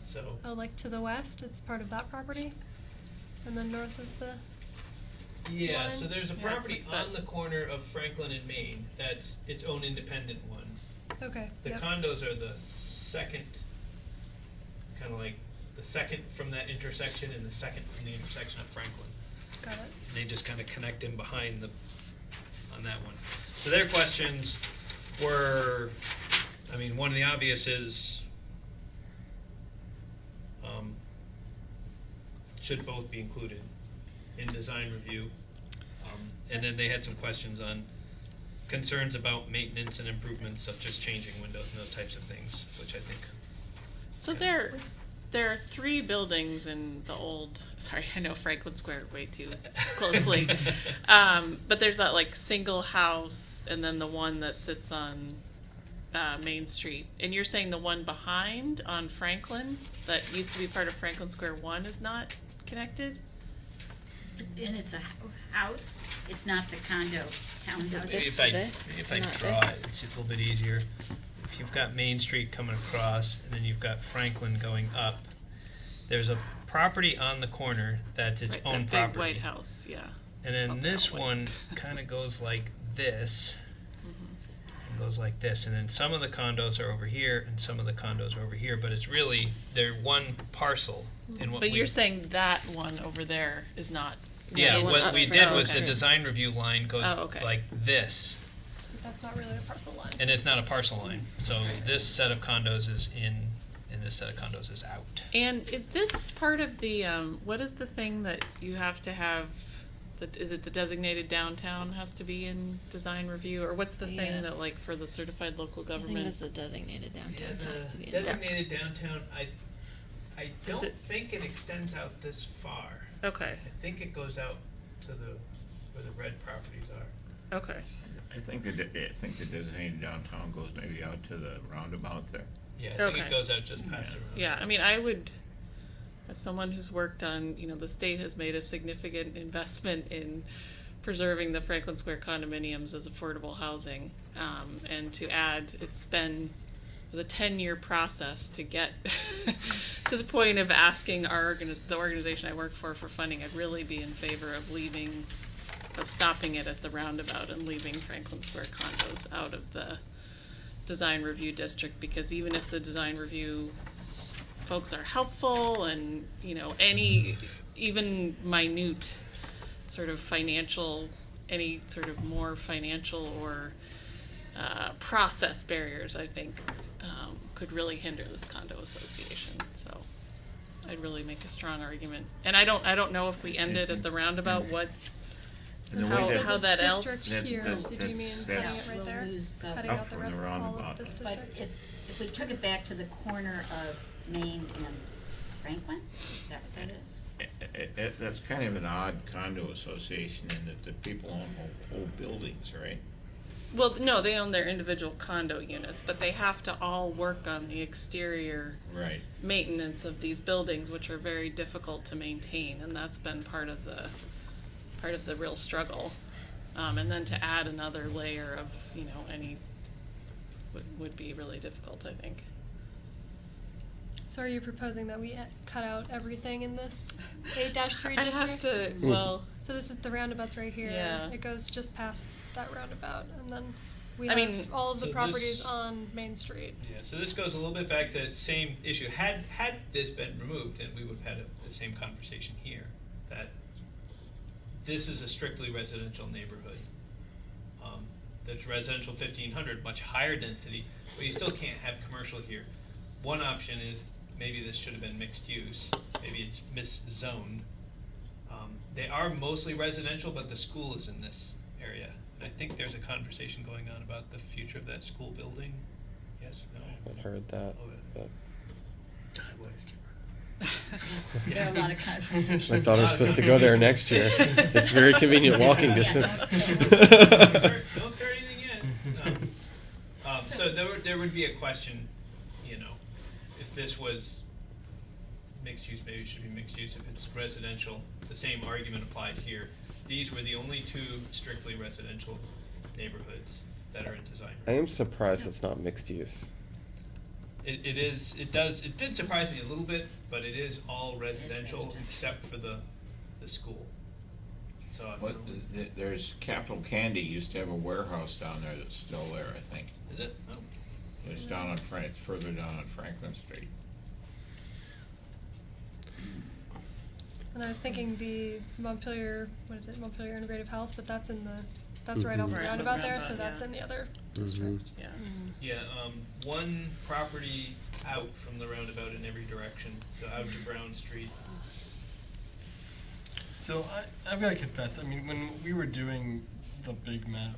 So, Oh, like to the west, it's part of that property? And then north of the, yeah, One. so there's a Yeah, it's property like that. on the corner of Franklin and Main that's its own independent one. okay, The yep. condos are the second, kind of like the second from that intersection and the second from the intersection of Franklin. Got it. They just kind of connect in behind on that one. So their questions were, I mean, one of the obvious is, should both be included in design review? And then they had some questions on concerns about maintenance and improvements such as changing windows and those types of things, which I think. So there are 3 buildings in the old, sorry, I know Franklin Square way too closely. But there's that like single house and then the one that sits on Main Street. And you're saying the one behind on Franklin that used to be part of Franklin Square 1 is not connected? And it's a house, it's not the condo townhouse. Maybe This- if I not draw this? it, it's a little bit easier. If you've got Main Street coming across, and then you've got Franklin going up, there's a property on the corner that's its Right, own that property. big white house, yeah. And then up this that way. one kind of goes like this, and goes like this, and then some of the condos are over here, and some of the condos are over here, but it's really, they're one parcel. And what But we, you're saying that one over there is not. yeah, the one what up we front. did Oh, was the okay. design review line goes Oh, okay. like this. That's not really a parcel line. And it's not a parcel line, so this set of condos is in, and this set of condos is out. And is this part of the, what is the thing that you have to have, is it the designated downtown has to be in design review? Or what's the Yeah. thing that like for the certified local I think government? it's the designated downtown Yeah, has to be in the there. designated downtown, I don't it- think it extends out this far. Okay, I think it goes out to where the red properties are. okay. I think the designated downtown goes maybe out to the roundabout there. Yeah, I think Okay. it goes out just past the road. Yeah, I mean, I would, as someone who's worked on, the state has made a significant investment in preserving the Franklin Square condominiums as affordable housing. And to add, it was a 10-year process to get to the point of asking the organization I work for funding. I'd really be in favor of stopping it at the roundabout and leaving Franklin Square condos out of the design review district, because even if the design review folks are helpful and, any even minute sort of financial, any sort of more financial or process barriers, I think, could really hinder this condo association. So I'd really make a strong argument. And I don't know if we end it at the roundabout, what, And the So way how- there's how a that else- district here, so do you mean cutting that's- it right We'll there? lose the- Cutting Up out the from the rest of all roundabout. of this But district? if we took it back to the corner of Main and Franklin, is that what that is? That's kind of an odd condo association in that the people own whole buildings, right? well, no, they own their individual condo units, but they have to all work on the exterior Right. maintenance of these buildings, which are very difficult to maintain, and that's been part of the real struggle. And then to add another layer of, any would be really difficult, I think. So are you proposing that we cut out everything in this 8-3 I district? have to, well, So this is the roundabouts right here. Yeah. It goes just past that roundabout, and then we I have mean- all of the So properties this- on Main Street. Yeah, so this goes a little bit back to the same issue. Had this been removed, then we would have had the same conversation here, that this is a strictly residential neighborhood. That's residential 1500, much higher density, but you still can't have commercial here. One option is maybe this should have been mixed use, maybe it's miszoned. They are mostly residential, but the school is in this area. And I think there's a conversation going on about the future of that school building. Yes, no? I haven't heard that, Okay. but There are a lot of conversations. my daughter's supposed to go there next year. It's very convenient walking distance. Don't start anything yet. No. So there would be a question, you know, if this was mixed use, maybe it should be mixed use. If it's residential, the same argument applies here. These were the only two strictly residential neighborhoods that are in design. I am surprised it's not mixed use. It did surprise me a little bit, but it is all residential except for the school. So I What, don't know. there's Capital Candy used to have a warehouse down there that's still there, I think. Is it? Oh. It's down on it's further down on Franklin Street. And I was thinking the Montpelier, Montpelier Integrative Health, but that's right off the Right, roundabout there, so roundabout, that's yeah. in the other Mm-hmm. district. yeah. Yeah, one property out from the roundabout in every direction, so out to Brown Street. So I've got to confess, I mean, when we were doing the big map,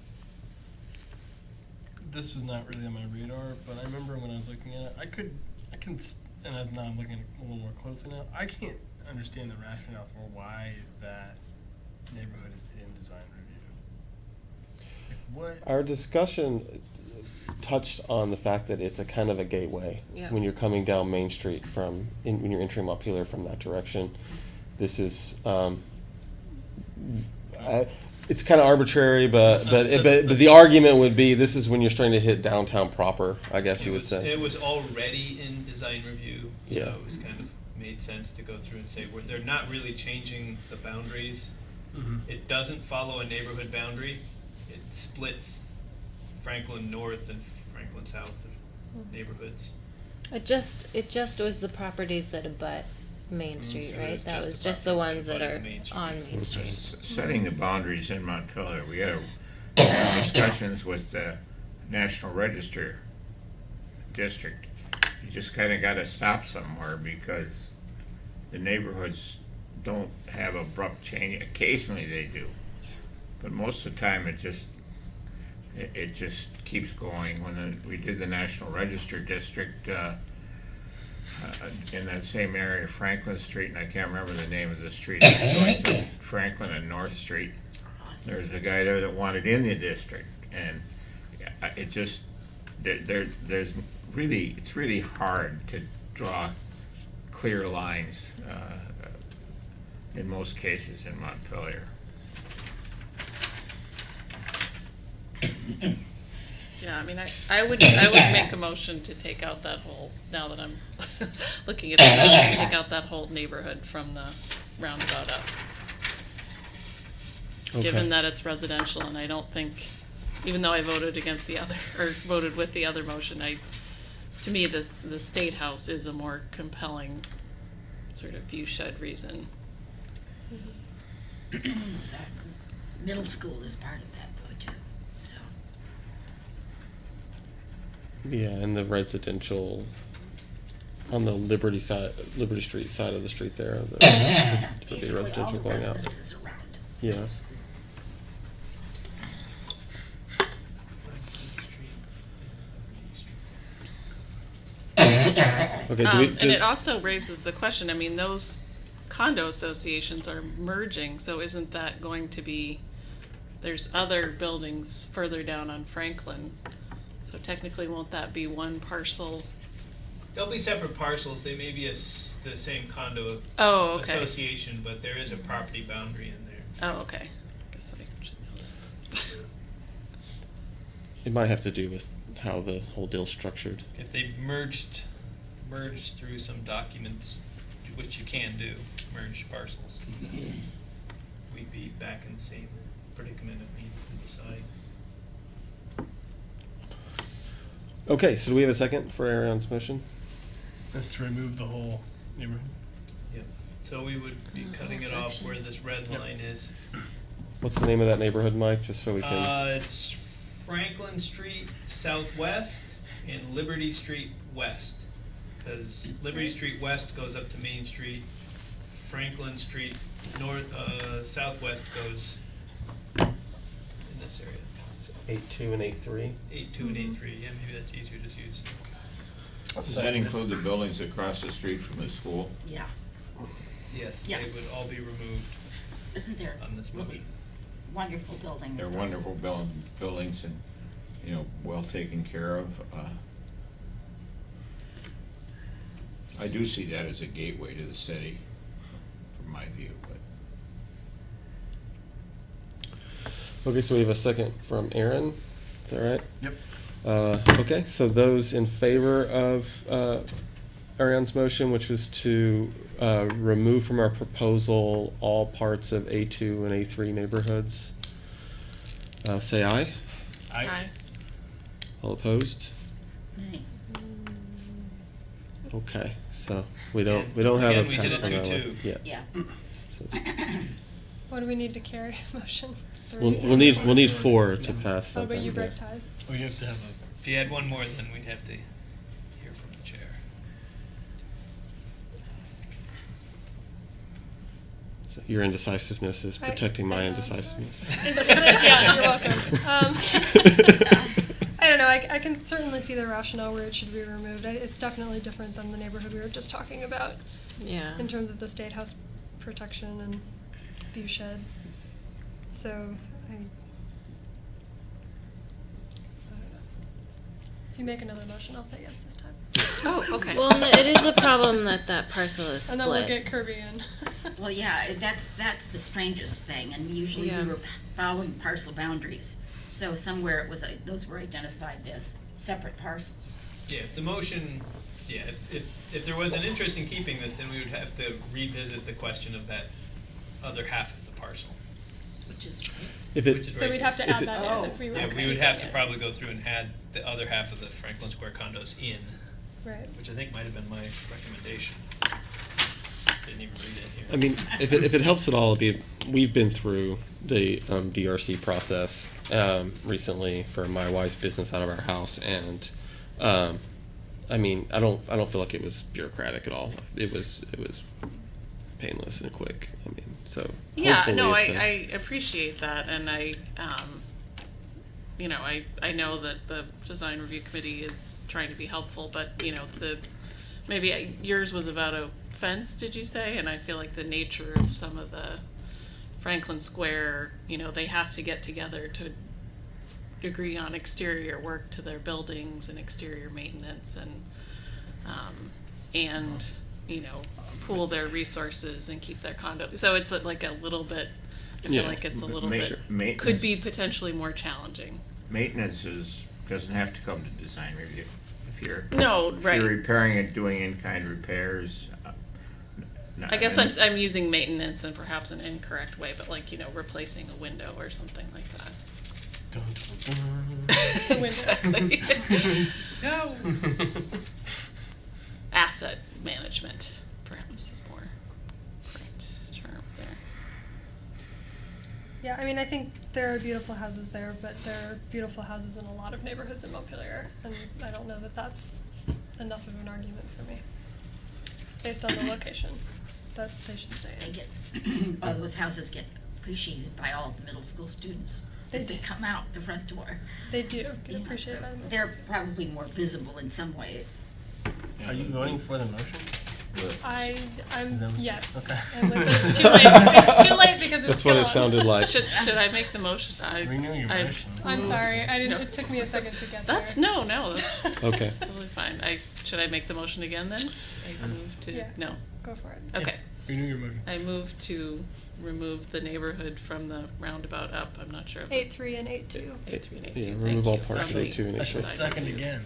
this was not really on my radar, but I remember when I was looking at it, and as now I'm looking at it a little more closely now, I can't understand the rationale for why that neighborhood is in design review. Like, what? Our discussion touched on the fact that it's a kind of a gateway Yeah. when you're coming down Main Street when you're entering Montpelier from that direction. This is it's kind of arbitrary, but the argument would be this is when you're starting to hit downtown proper, I guess you would say. It was already in design review, so Yeah. it was kind of made sense to go through and say, they're not really changing the boundaries. Mhm. It doesn't follow a neighborhood boundary. It splits Franklin North and Franklin South neighborhoods. It just was the properties that abut Main Street, So right? it's That just was the just the properties ones that that are abut Main Street. on Main Street. Setting the boundaries in Montpelier, we had discussions with the National Register district. You just kind of got to stop somewhere because the neighborhoods don't have abrupt change. Occasionally they do, but most of the time it just keeps going. When we did the National Register district in that same area, Franklin Street, and I can't remember the name of the street, it's going to Franklin and North Street. There's a guy there that wanted in the district, and it just there's really it's really hard to draw clear lines in most cases in Montpelier. Yeah, I mean, I would make a motion to take out that whole, now that I'm looking at that, take out that whole neighborhood from the roundabout up. Given that it's residential, and I don't think, even though I voted against the other, or voted with the other motion, to me, the State House is a more compelling sort of view shed reason. Middle school is part of that though too, so. Yeah, and the residential on the Liberty Street side of the street there. Would be Basically all residential the going out. residences around Yeah. middle school. Okay, And it also raises the question, I mean, those condo associations are merging, so isn't that going to be, there's other buildings further down on Franklin, so technically won't that be one parcel? They'll be separate parcels. They may be the same condo Oh, okay. association, but there is a property boundary in there. Oh, okay. Guess I should know that. It might have to do with how the whole deal's structured. If they merged merge through some documents, which you can do, merge parcels. We'd be back in the same predicament if we decide. Okay, so do we have a second for Ariane's motion? That's to remove the whole neighborhood. Yep. So we would be cutting it off where this red Yep. line is. What's the name of that neighborhood, Mike, just so we can? It's Franklin Street Southwest and Liberty Street West. Because Liberty Street West goes up to Main Street, Franklin Street Southwest goes in this area. 8-2 and 8-3. 8-2 and 8-3, yeah, maybe that's easier to use. Does that include the buildings across the street from the school? Yeah. Yes, Yeah. they would all be removed Isn't there on this really motion. wonderful building? They're wonderful buildings and, you know, well taken care of. I do see that as a gateway to the city, from my view, but. Okay, so we have a second from Aaron. Is that right? Yep. Okay, so those in favor of Ariane's motion, which was to remove from our proposal all parts of A2 and A3 neighborhoods, say aye. Aye. All opposed? Nay. Okay, so we don't have Again, a we did a passing on 2-2. it. Yeah. Yeah. So What do we need to carry a motion? we'll 3? we'll need 4 to pass Oh, something. but you break yeah. ties. Oh, you have to have a. If you had one more, then we'd have to hear from the chair. So your indecisiveness is protecting my I know, I'm indecisiveness. sorry. Is it, yeah, you're welcome. I don't know, I can certainly see the rationale where it should be removed. It's definitely different than the neighborhood we were just talking about Yeah. in terms of the State House protection and view shed. So, I don't know. If you make another motion, I'll say yes this time. Oh, okay. Well, it is a problem that that parcel is split. And then we'll get Kirby in. Well, yeah, that's the strangest thing, and usually Yeah. we were following parcel boundaries. So somewhere it was, those were identified as separate parcels. Yeah, the motion, yeah, if there was an interest in keeping this, then we would have to revisit the question of that other half of the parcel. Which is, If Which it is So right we'd there. have to If add it- that Oh. in if we were. Yeah, we keeping would have to it. probably go through and add the other half of the Franklin Square condos in, Right. which I think might have been my recommendation. Didn't even read it here. I mean, if it helps at all, we've been through the DRC process recently for my wife's business out of our house, and I mean, I don't feel like it was bureaucratic at all. It was painless and quick. I mean, so Yeah, hopefully no, if the- I appreciate that, and I know that the design review committee is trying to be helpful, but, you know, yours was about a fence, did you say? And I feel like the nature of some of the Franklin Square, you know, they have to get together to agree on exterior work to their buildings and exterior maintenance and, you know, pool their resources and keep their condo. So it's like a little bit, I feel Yeah. like it's a little Ma- bit, maintenance- could be potentially more challenging. Maintenance doesn't have to come to design review. If you're. No, If right. you're repairing it, doing in-kind repairs. I guess I'm using maintenance in perhaps an incorrect way, but like, you know, replacing a window or something like that. Dun, dun, dun. The windows. Exactly. no. Asset management, perhaps, is more correct term there. Yeah, I mean, I think there are beautiful houses there, but there are beautiful houses in a lot of neighborhoods in Montpelier, and I don't know that that's enough of an argument for me, based on the location that they should stay They in. get, all those houses get appreciated by all the middle school students. They As they do. come out the front door. They do get Yeah, appreciated so by the middle they're school students. probably more visible in some ways. Are you voting for the motion? I'm, that- yes. Okay. I'm like, but it's too late. It's too late because it's That's what it gone. sounded like. Should I make the motion? Renew your motion. I'm sorry, I didn't, No. it took me a second to get That's, there. that's Okay. totally fine. Should I make the motion again then? I move to, Yeah. no, Go for it. okay. Renew your motion. I move to remove the neighborhood from the roundabout up, I'm not sure. of the- 8-3 and 8-2. 8-3 and 8-2. Yeah, Thank remove you. all parts of From the A2 and I should A3. design second review. again.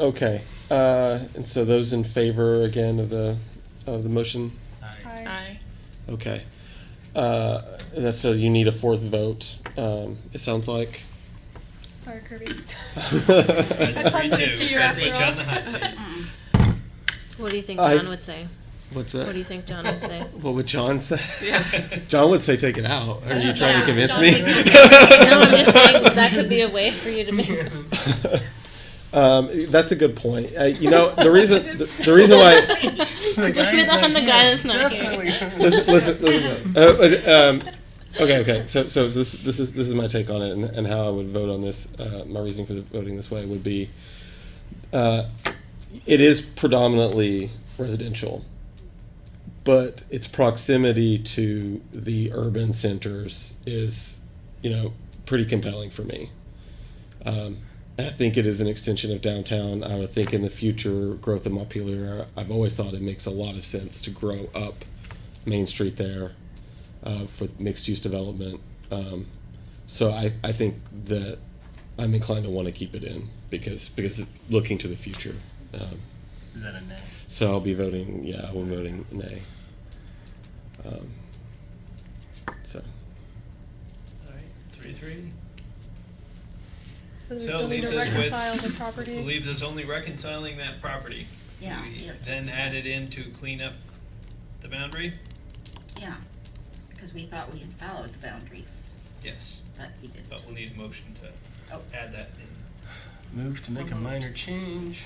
Okay, and so those in favor again of the motion? Aye. Aye. Okay. That's so you need a fourth vote, it sounds like. Sorry, Kirby. I punted it to you Gotta put after you all. on the hot seat. What do you think I- John would say? What's that? What do you think John would say? What would John say? Yeah. John would say take it out. Are you trying to Yeah, convince John me? would say No, I'm just saying that could be a way for you to make. That's a good point. You know, the reason why. Blame it on the guy that's not here. Listen. Okay. So this is my take on it, and how I would vote on this. My reasoning for voting this way would be, it is predominantly residential, but its proximity to the urban centers is, pretty compelling for me. I think it is an extension of downtown. I would think in the future growth of Montpelier, I've always thought it makes a lot of sense to grow up Main Street there for mixed-use development. So I think that I'm inclined to want to keep it in because looking to the future. Is that a nay? So I'll be voting. Yeah, I will be voting nay. So All right, 3-3. But we So still need to leaves us with- reconcile the property. Leaves us only reconciling that property. Yeah, We yeah. then added in to clean up the boundary? Yeah, because we thought we had followed the boundaries, Yes, but we didn't. but we'll need a motion to Oh. add that in. Move to So make a moved. minor change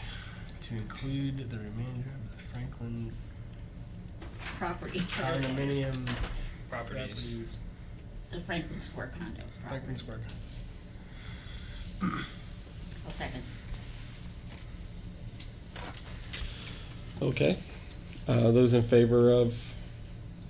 to include the remainder of the Franklin Property. condominium Properties. properties. The Franklin Square condos. Franklin Square. I'll second. okay, those in favor of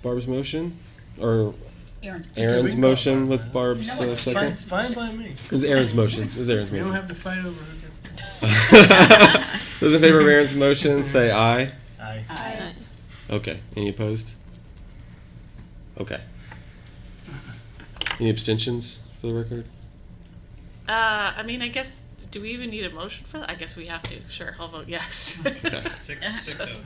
Barb's motion or Aaron. Aaron's We can motion call with Barb. Barb's No, it's second? It's fine by me. It was Aaron's motion. It was Aaron's We don't motion. have to fight over who gets the. Those in favor of Aaron's motion, say aye. Aye. Aye. Okay. Any opposed? Okay. Any abstentions for the record? I mean, I guess, do we even need a motion for that? I guess we have to. Sure, I'll vote yes. Okay. Six votes.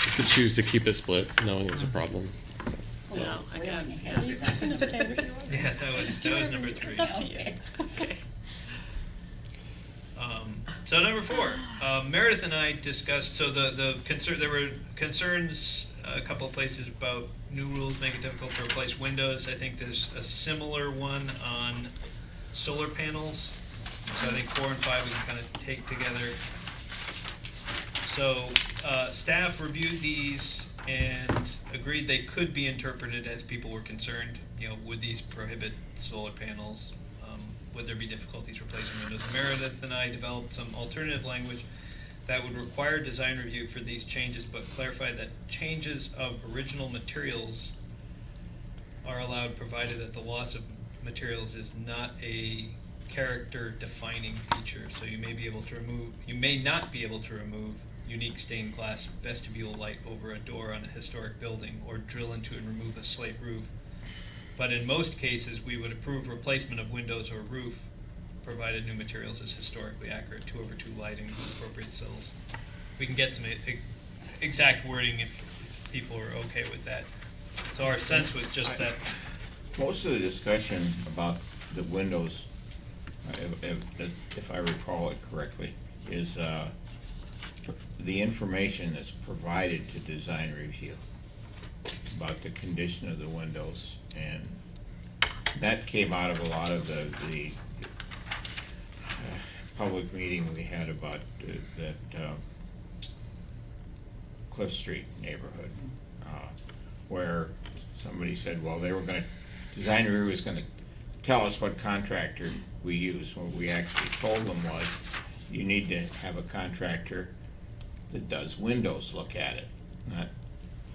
You could choose to keep it split, knowing there's a problem. No, I Way guess, ahead. You can abstain if you want. Yeah, that was number 3. It's up to you. Okay. So number 4, Meredith and I discussed, so the concern, there were concerns a couple of places about new rules make it difficult to replace windows. I think there's a similar one on solar panels. So I think 4 and 5 we can kind of take together. So staff reviewed these and agreed they could be interpreted as people were concerned. Would these prohibit solar panels? Would there be difficulties replacing windows? Meredith and I developed some alternative language that would require design review for these changes, but clarify that changes of original materials are allowed provided that the loss of materials is not a character defining feature. So you may not be able to remove unique stained glass vestibule light over a door on a historic building or drill into and remove a slate roof. But in most cases, we would approve replacement of windows or roof, provided new materials is historically accurate, 2/2 lighting, appropriate sills. We can get some exact wording if people are okay with that. So our sense was just that, Most of the discussion about the windows, if I recall it correctly, is the information that's provided to design review about the condition of the windows, and that came out of a lot of the public meeting we had about that Cliff Street neighborhood, where somebody said, well, design review was gonna tell us what contractor we use. What we actually told them was, you need to have a contractor that does windows look at it. Not,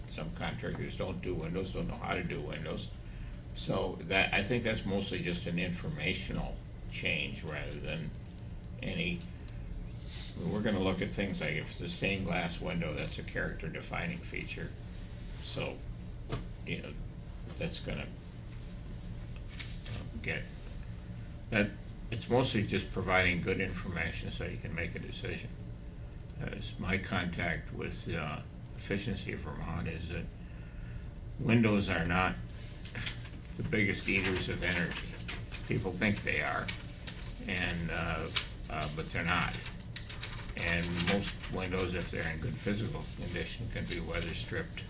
some contractors don't do windows, don't know how to do windows. So that, I think that's mostly just an informational change rather than any, we're gonna look at things like if it's a stained glass window, that's a character defining feature. So, that's gonna get, it's mostly just providing good information so you can make a decision. As my contact with Efficiency Vermont is that windows are not the biggest eaters of energy. People think they are, and but they're not. And most windows, if they're in good physical condition, can be weather stripped.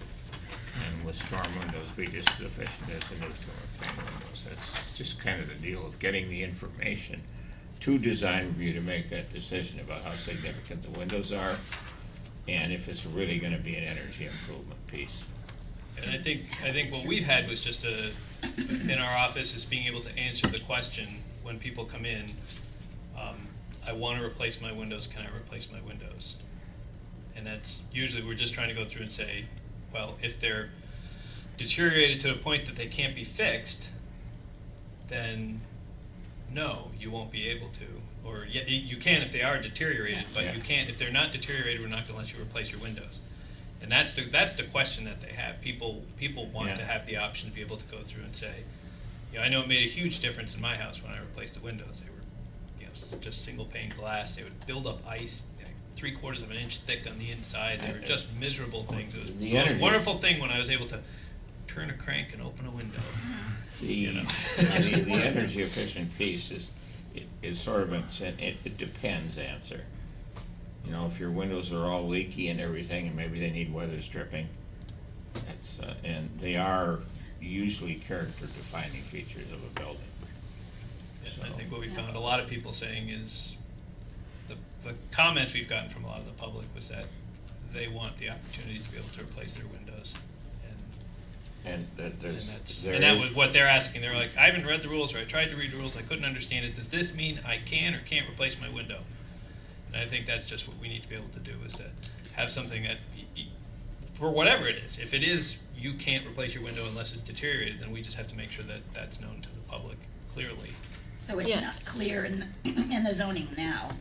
And with storm windows, be just as efficient as the new thermal windows. That's just kind of the deal of getting the information to design review to make that decision about how significant the windows are and if it's really gonna be an energy improvement piece. And I think what we've had was just in our office is being able to answer the question when people come in, I wanna replace my windows, can I replace my windows? And that's, usually we're just trying to go through and say, well, if they're deteriorated to a point that they can't be fixed, then no, you won't be able to. Or yeah, you can if they are deteriorated, but Yeah. you can't, if they're not deteriorated, we're not gonna let you replace your windows. And that's the question that they have. People want to Yeah. have the option to be able to go through and say, you know, I know it made a huge difference in my house when I replaced the windows. They were, you know, just single pane glass. They would build up ice, you know, 3/4 of an inch thick on the inside. They were just miserable things. It was The the most energy- wonderful thing when I was able to turn a crank and open a window. You know. The energy efficient piece is sort of it depends answer. You know, if your windows are all leaky and everything, and maybe they need weather stripping, that's, and they are usually character defining features of a building. And I think what we found a lot of people saying is, the comments we've gotten from a lot of the public was that they want the opportunity to be able to replace their windows. And And that was what they're asking. They're like, I haven't read the rules, or I tried to read the rules, I couldn't understand it. Does this mean I can or can't replace my window? And I think that's just what we need to be able to do, is to have something that, for whatever it is, if it is you can't replace your window unless it's deteriorated, then we just have to make sure that that's known to the public clearly. So it's Yeah. not clear in the zoning now.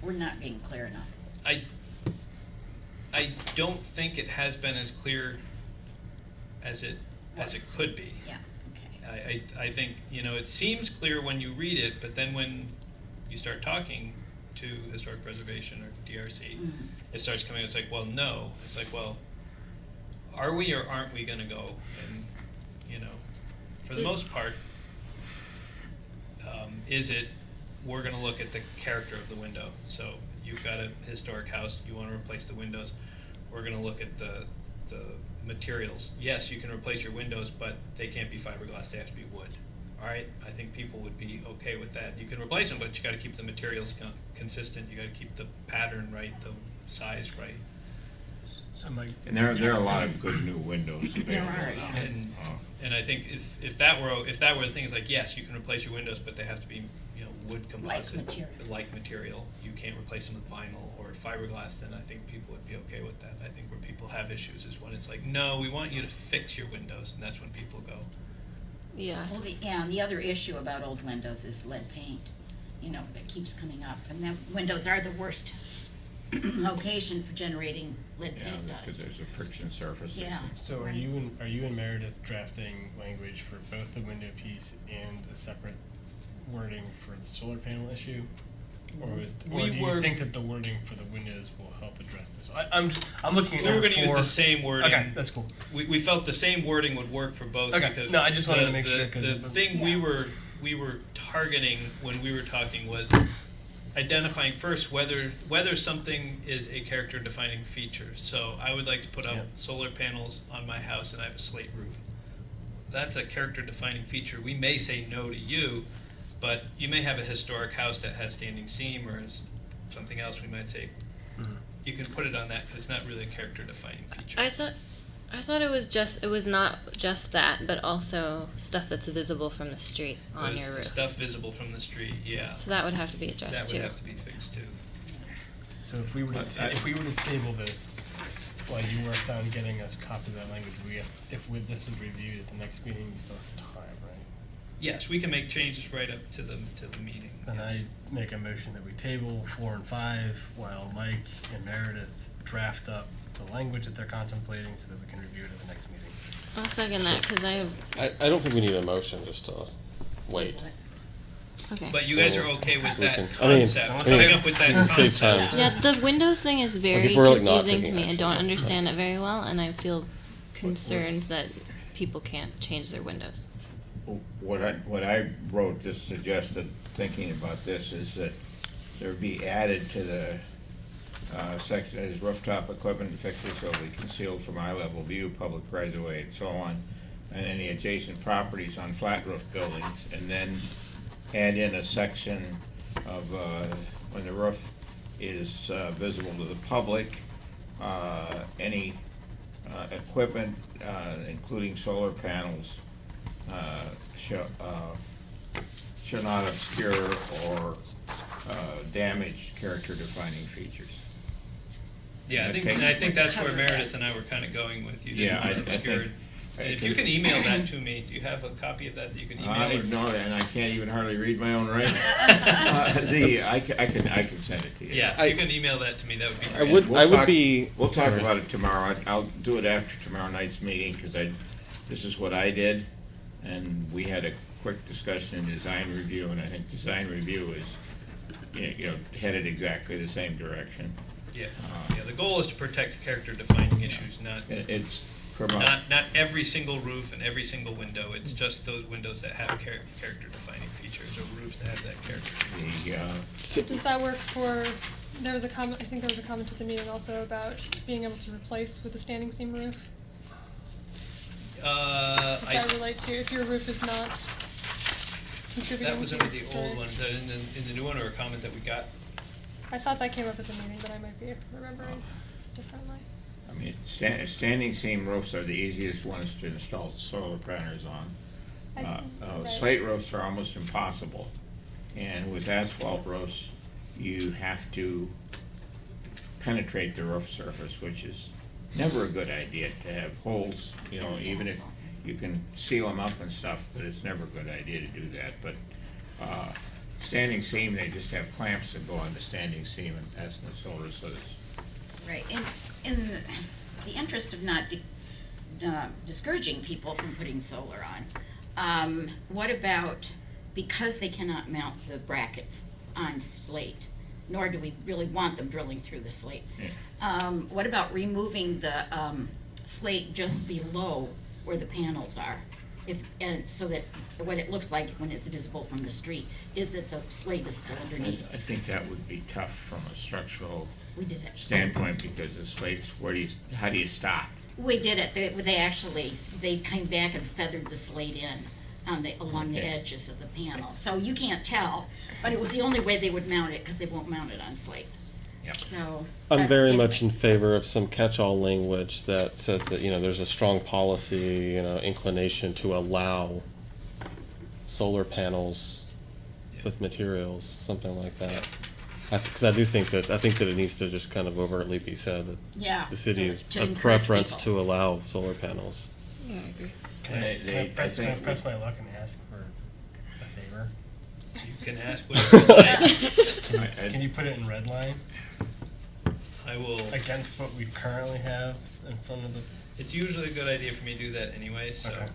We're not being clear enough. I don't think it has been as clear as it Was. could be. Yeah, okay. I think, you know, it seems clear when you read it, but then when you start talking to Historic Preservation or DRC, Mhm. it starts coming, it's like, well, no. It's like, well, are we or aren't we gonna go? And, you know, for the Is- most part, is it, we're gonna look at the character of the window. So you've got a historic house, you wanna replace the windows, we're gonna look at the materials. Yes, you can replace your windows, but they can't be fiberglass, they have to be wood. All right, I think people would be okay with that. You can replace them, but you gotta keep the materials consistent, you gotta keep the pattern right, the size right. So Mike, And there are a lot of good new windows There available are, now. yeah. And I think if that were the thing, is like, yes, you can replace your windows, but they have to be, you know, wood composite. material. Like material. You can't replace them with vinyl or fiberglass, then I think people would be okay with that. I think where people have issues is when it's like, no, we want you to fix your windows, and that's when people go, Yeah. Well, and the other issue about old windows is lead paint, you know, that keeps coming up. And then windows are the worst location for generating lead Yeah, paint because dust. there's a friction surface. Yeah. so are you and Meredith drafting language for both the window piece and a separate wording for the solar panel issue? Or do you think that the wording for the windows will help address this? I'm looking at we were number gonna use 4. the same wording. Okay, that's cool. We felt the same wording would work for both. Okay. Because No, I just wanted to make the- sure, 'cause the it- thing we Yeah. were targeting when we were talking was identifying first whether something is a character defining feature. So I would like to put up Yeah. solar panels on my house and I have a slate roof. That's a character defining feature. We may say no to you, but you may have a historic house that has standing seam or is something else. We might say you can put it on that because it's not really a character defining feature. I thought it was not just that, but also stuff that's visible from the street on There's your roof. stuff visible from the street, yeah. So that would have to be That addressed would too. have to be fixed too. So if we were to table this while you worked on getting us copies of that language, this is reviewed at the next meeting, we still have time, right? Yes, we can make changes right up to the meeting. Then I make a motion that we table 4 and 5 while Mike and Meredith draft up the language that they're contemplating so that we can review it at the next meeting. I'll second that because I have. I don't think we need a motion, just to wait. Okay. But you guys are okay with We that can- concept, coming up with that to save concept. time. Yeah, the Windows thing is very if we're, like, not confusing to taking me. I action, don't yeah. understand it very well, and I feel concerned that people can't change their windows. What I wrote, just suggested, thinking about this, is that there be added to the section as rooftop equipment and fixtures shall be concealed from eye level view, public right of way, and so on, and any adjacent properties on flat roof buildings, and then add in a section of when the roof is visible to the public, any equipment, including solar panels, shall not obscure or damage character-defining features. Yeah, I think that's where Meredith and I were kind of going with. You didn't Yeah, want I it obscured. think- And if you can email that to me, do you have a copy of that you can email? I or- ignore it, and I can't even hardly read my own writing. I can send it to you. Yeah, if you can email that to me, that would be I great. would. We'll I would talk- be. We'll talk sorry. about it tomorrow. I'll do it after tomorrow night's meeting, because this is what I did, and we had a quick discussion in design review, and I think design review is, headed exactly the same direction. Yeah, the goal is to protect character-defining issues, not It's from a, not every single roof and every single window. It's just those windows that have character-defining features, or roofs that have that character. Does that work for, there was a comment, I think there was a comment at the meeting also about being able to replace with a standing seam roof. Does that relate to if your roof is not contributing That was to under your the story? old one. Is that in the new one, or a comment that we got? I thought that came up at the meeting, but I might be remembering differently. I mean, standing seam roofs are the easiest ones to install solar panels on. Right. Slate roofs are almost impossible, and with asphalt roofs, you have to penetrate the roof surface, which is never a good idea to have holes, even if you can seal them up and stuff, but it's never a good idea to do that. But standing seam, they just have clamps that go on the standing seam and pass in the solar, so it's Right, in the interest of not discouraging people from putting solar on, what about, because they cannot mount the brackets on slate, nor do we really want them drilling through the slate, what about removing the slate just below where the panels are? And so that what it looks like when it's visible from the street is that the slate is still underneath. I think that would be tough from a structural We did it. standpoint, because the slates, how do you stop? We did it. They came back and feathered the slate in along the Okay. edges of the panel. So you can't tell, but it was the only way they would mount it, because they won't mount it on slate. Yep. So. I'm very it- much in favor of some catch-all language that says that, there's a strong policy, inclination to allow solar panels with materials, something like that. Because I think that it needs to just kind of overtly be said that Yeah. the city so is to a encourage preference people. to allow solar panels. Yeah, I agree. Can They- I I press think- my luck and ask for a favor? You can ask what you would like. Can you put it in red line I will. against what we currently have in front of the? It's usually a good idea for me to do that anyway, so. Okay.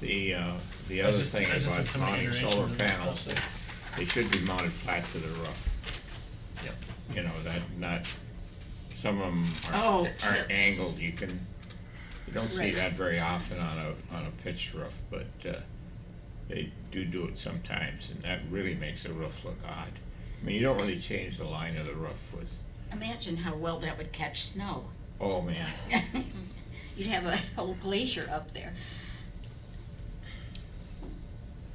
The I other just- thing I just about put so many mounting iterations solar of this panels, stuff. they should be mounted flat to the roof. Yep. Not, some of them Oh, aren't tipped. angled, you don't see Right. that very often on a pitched roof, but they do it sometimes, and that really makes the roof look odd. I mean, you don't really change the line of the roof with, Imagine how well that would catch snow. oh man. You'd have a whole glacier up there.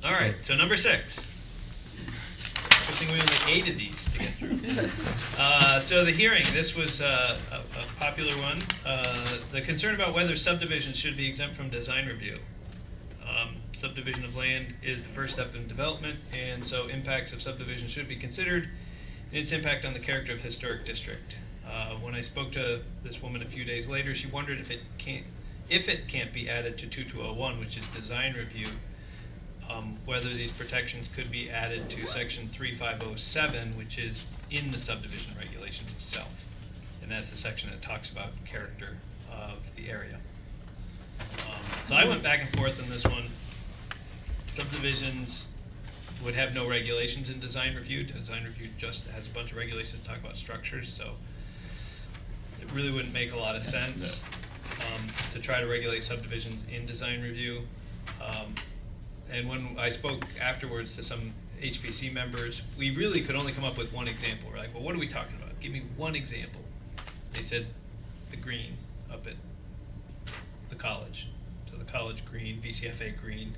All right, so number 6. Good thing we only 8 of these to get through. So the hearing, this was a popular one. The concern about whether subdivisions should be exempt from design review. Subdivision of land is the first step in development, and so impacts of subdivision should be considered and its impact on the character of historic district. When I spoke to this woman a few days later, she wondered if it can't be added to 2201, which is design review, whether these protections could be added to section 3507, which is in the subdivision regulations itself. And that's the section that talks about character of the area. So I went back and forth on this one. Subdivisions would have no regulations in design review. Design review just has a bunch of regulations that talk about structures, so it really wouldn't make a lot of sense to try to regulate subdivisions in design review. And when I spoke afterwards to some HPC members, we really could only come up with one example. We're like, well, what are we talking about? Give me one example. They said the green up at the college. So the college green, VCFA green.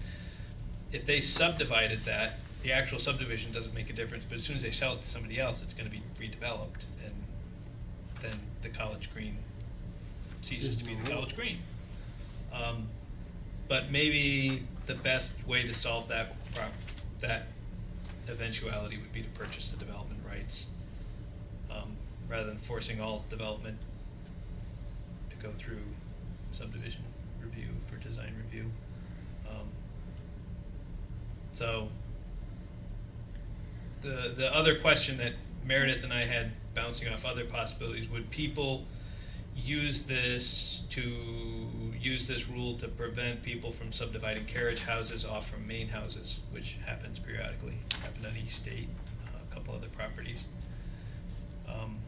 If they subdivided that, the actual subdivision doesn't make a difference, but as soon as they sell it to somebody else, it's gonna be redeveloped, and then the college green ceases to be the college green. But maybe the best way to solve that eventuality would be to purchase the development rights, rather than forcing all development to go through subdivision review for design review. So the other question that Meredith and I had bouncing off other possibilities, would people use this rule to prevent people from subdividing carriage houses off from main houses, which happens periodically. Happened on East State, a couple other properties.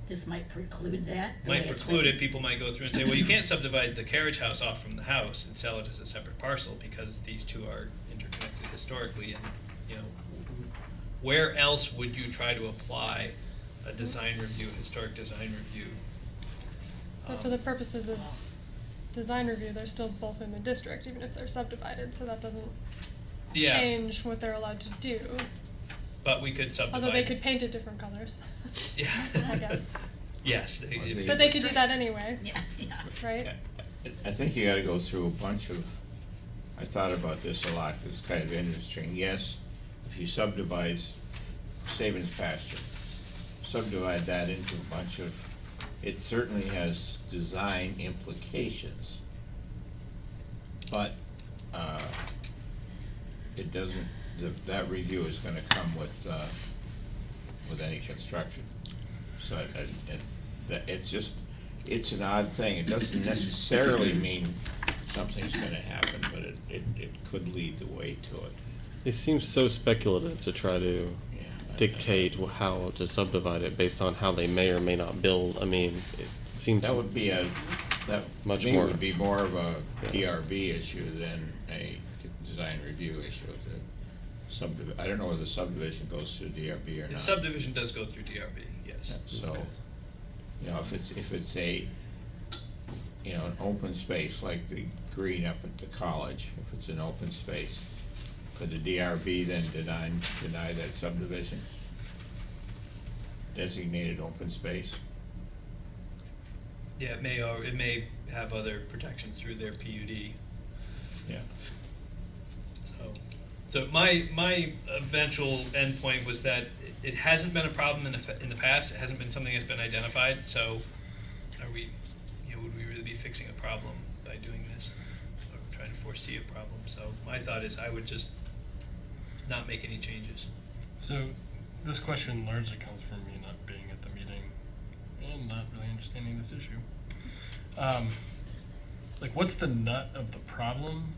This might preclude that. the Might way it's preclude it. written. People might go through and say, well, you can't subdivide the carriage house off from the house and sell it as a separate parcel because these two are interconnected historically, and, you know, where else would you try to apply a design review, historic design review? But for the purposes of design review, they're still both in the district, even if they're subdivided, so that doesn't Yeah, change what they're allowed to do. but we could subdivide. Although they could paint it different colors, Yeah. I guess. Yes. But they could do that anyway, Yeah, yeah. right? I think you gotta go through a bunch of, I thought about this a lot, 'cause it's kind of interesting. Yes, if you subdivide Savings Pasture, subdivide that into a bunch of, it certainly has design implications. But, it doesn't, that review is gonna come with any construction. So, it's an odd thing. It doesn't necessarily mean something's gonna happen, but it could lead the way to it. It seems so speculative to try to Yeah. dictate how to subdivide it based on how they may or may not build. I mean, it seems That would be that Much to me more. would be more of a Yeah. DRB issue than a design review issue. I don't know whether the subdivision goes through DRB or The not. subdivision does go through DRB, yes. So, you know, if it's a, you know, an open space like the green up at the college, if it's an open space, could the DRB then deny that subdivision? Designated open space? Yeah, it may have other protections through their PUD. Yeah. So my eventual endpoint was that it hasn't been a problem in the past. It hasn't been something that's been identified. So, would we really be fixing a problem by doing this, or trying to foresee a problem? So my thought is I would just not make any changes. So this question largely comes from me not being at the meeting and not really understanding this issue. Like, what's the nut of the problem,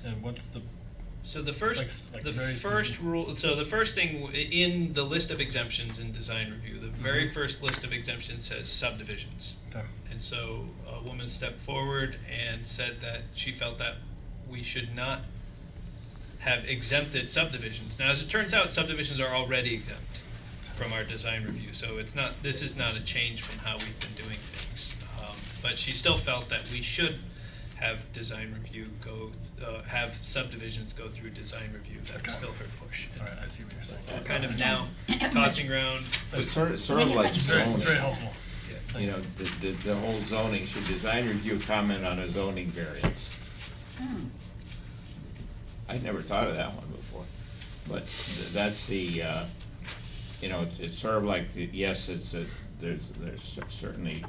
and what's the So the first, Like the very first specific. rule. So the first thing in the list of exemptions in design review, the very first list of exemptions says subdivisions. okay. And so a woman stepped forward and said that she felt that we should not have exempted subdivisions. Now, as it turns out, subdivisions are already exempt from our design review, so this is not a change from how we've been doing things. But she still felt that we should have design review have subdivisions go through design review. That was Okay. still her push. All right, I see what you're saying. We're kind of now tossing around. It's sort of like It's very zoning. helpful. Yeah. You know, the whole zoning, should design review comment on a zoning variance? I'd never thought of that one before, but that's the, you know, it's sort of like, yes, there's certainly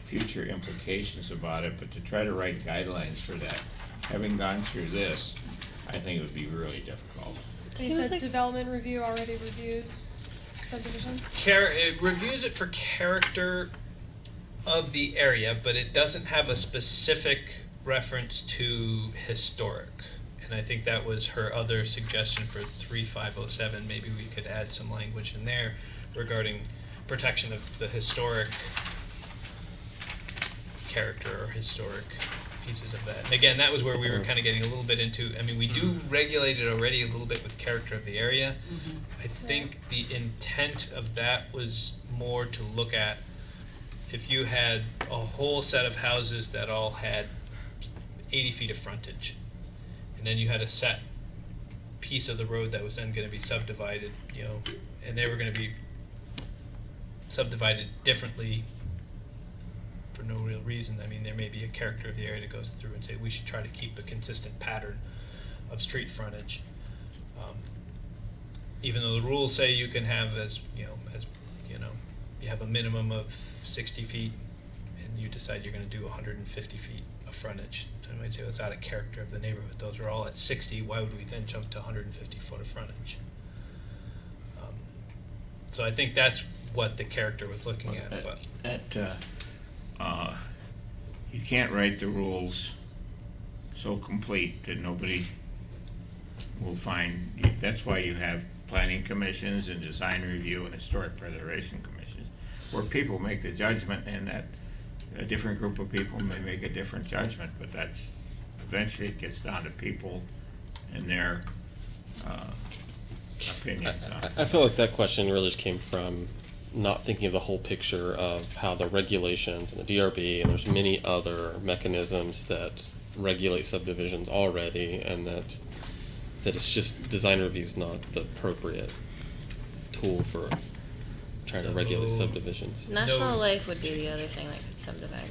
future implications about it, but to try to write guidelines for that, having gone through this, I think it would be really difficult. So you Seems said like- development review already reviews subdivisions? It reviews it for character of the area, but it doesn't have a specific reference to historic. And And I think that was her other suggestion for 3507. Maybe we could add some language in there regarding protection of the historic character or historic pieces of that. And again, that was where we were kind of getting a little bit into, I mean, we do regulate it already a little bit with character of the area. I think the intent of that was more to look at if you had a whole set of houses that all had 80 feet of frontage, and then you had a set piece of the road that was then going to be subdivided, you know, and they were going to be subdivided differently for no real reason. I mean, there may be a character of the area that goes through and say we should try to keep a consistent pattern of street frontage. Even though the rules say you can have as you know, you have a minimum of 60 feet, and you decide you're going to do 150 feet of frontage. So I might say, well, it's out of character of the neighborhood. Those are all at 60. Why would we then jump to 150 foot of frontage? So I think that's what the character was looking at. But you can't write the rules so complete that nobody will find. That's why you have planning commissions and design review and historic preservation commissions, where people make the judgment, and that a different group of people may make a different judgment, but that's eventually it gets down to people and their opinions on it. I feel like that question really just came from not thinking of the whole picture of how the regulations and the DRB, and there's many other mechanisms that regulate subdivisions already, and that it's just design review is not the appropriate tool for trying to regulate subdivisions. National Life would be the other thing that could subdivide.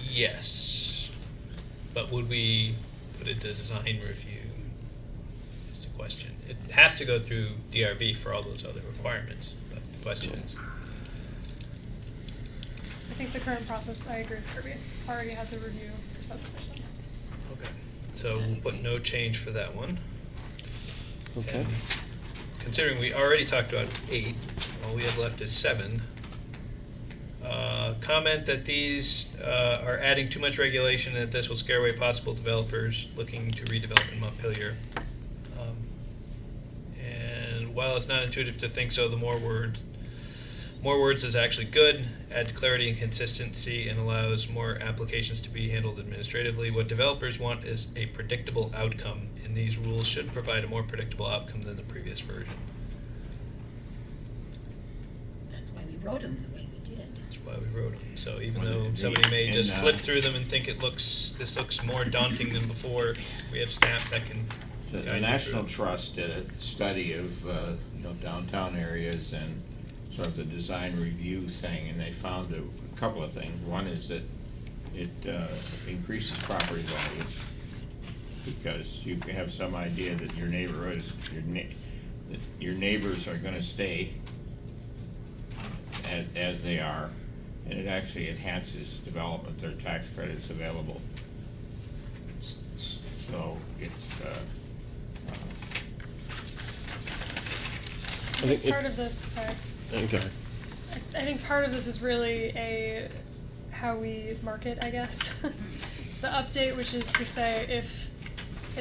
yes, but would we put it to design review? Is the question. It has to go through DRB for all those other requirements. But the question is, I think the current process, I agree with Kirby, already has a review for subdivision. okay, so we'll put no change for that one. Okay. And considering we already talked about 8, all we have left is 7. Comment that these are adding too much regulation and that this will scare away possible developers looking to redevelop in Montpelier. And while it's not intuitive to think so, the more words is actually good, adds clarity and consistency, and allows more applications to be handled administratively. What developers want is a predictable outcome, and these rules should provide a more predictable outcome than the previous version. That's why we wrote them the way we did. That's why we wrote them. So even Well, though somebody may and, just flip through them and think this looks more daunting than before, we have staff that can The guide you National through. Trust did a study of, downtown areas and sort of the design review thing, and they found a couple of things. One is that it increases property values, because you can have some idea that your neighborhood is, that your neighbors are gonna stay as they are, and it actually enhances development. There are tax credits available. So it's, I think Part it's, of this, sorry. okay. I think part of this is really how we market, I guess. The update, which is to say if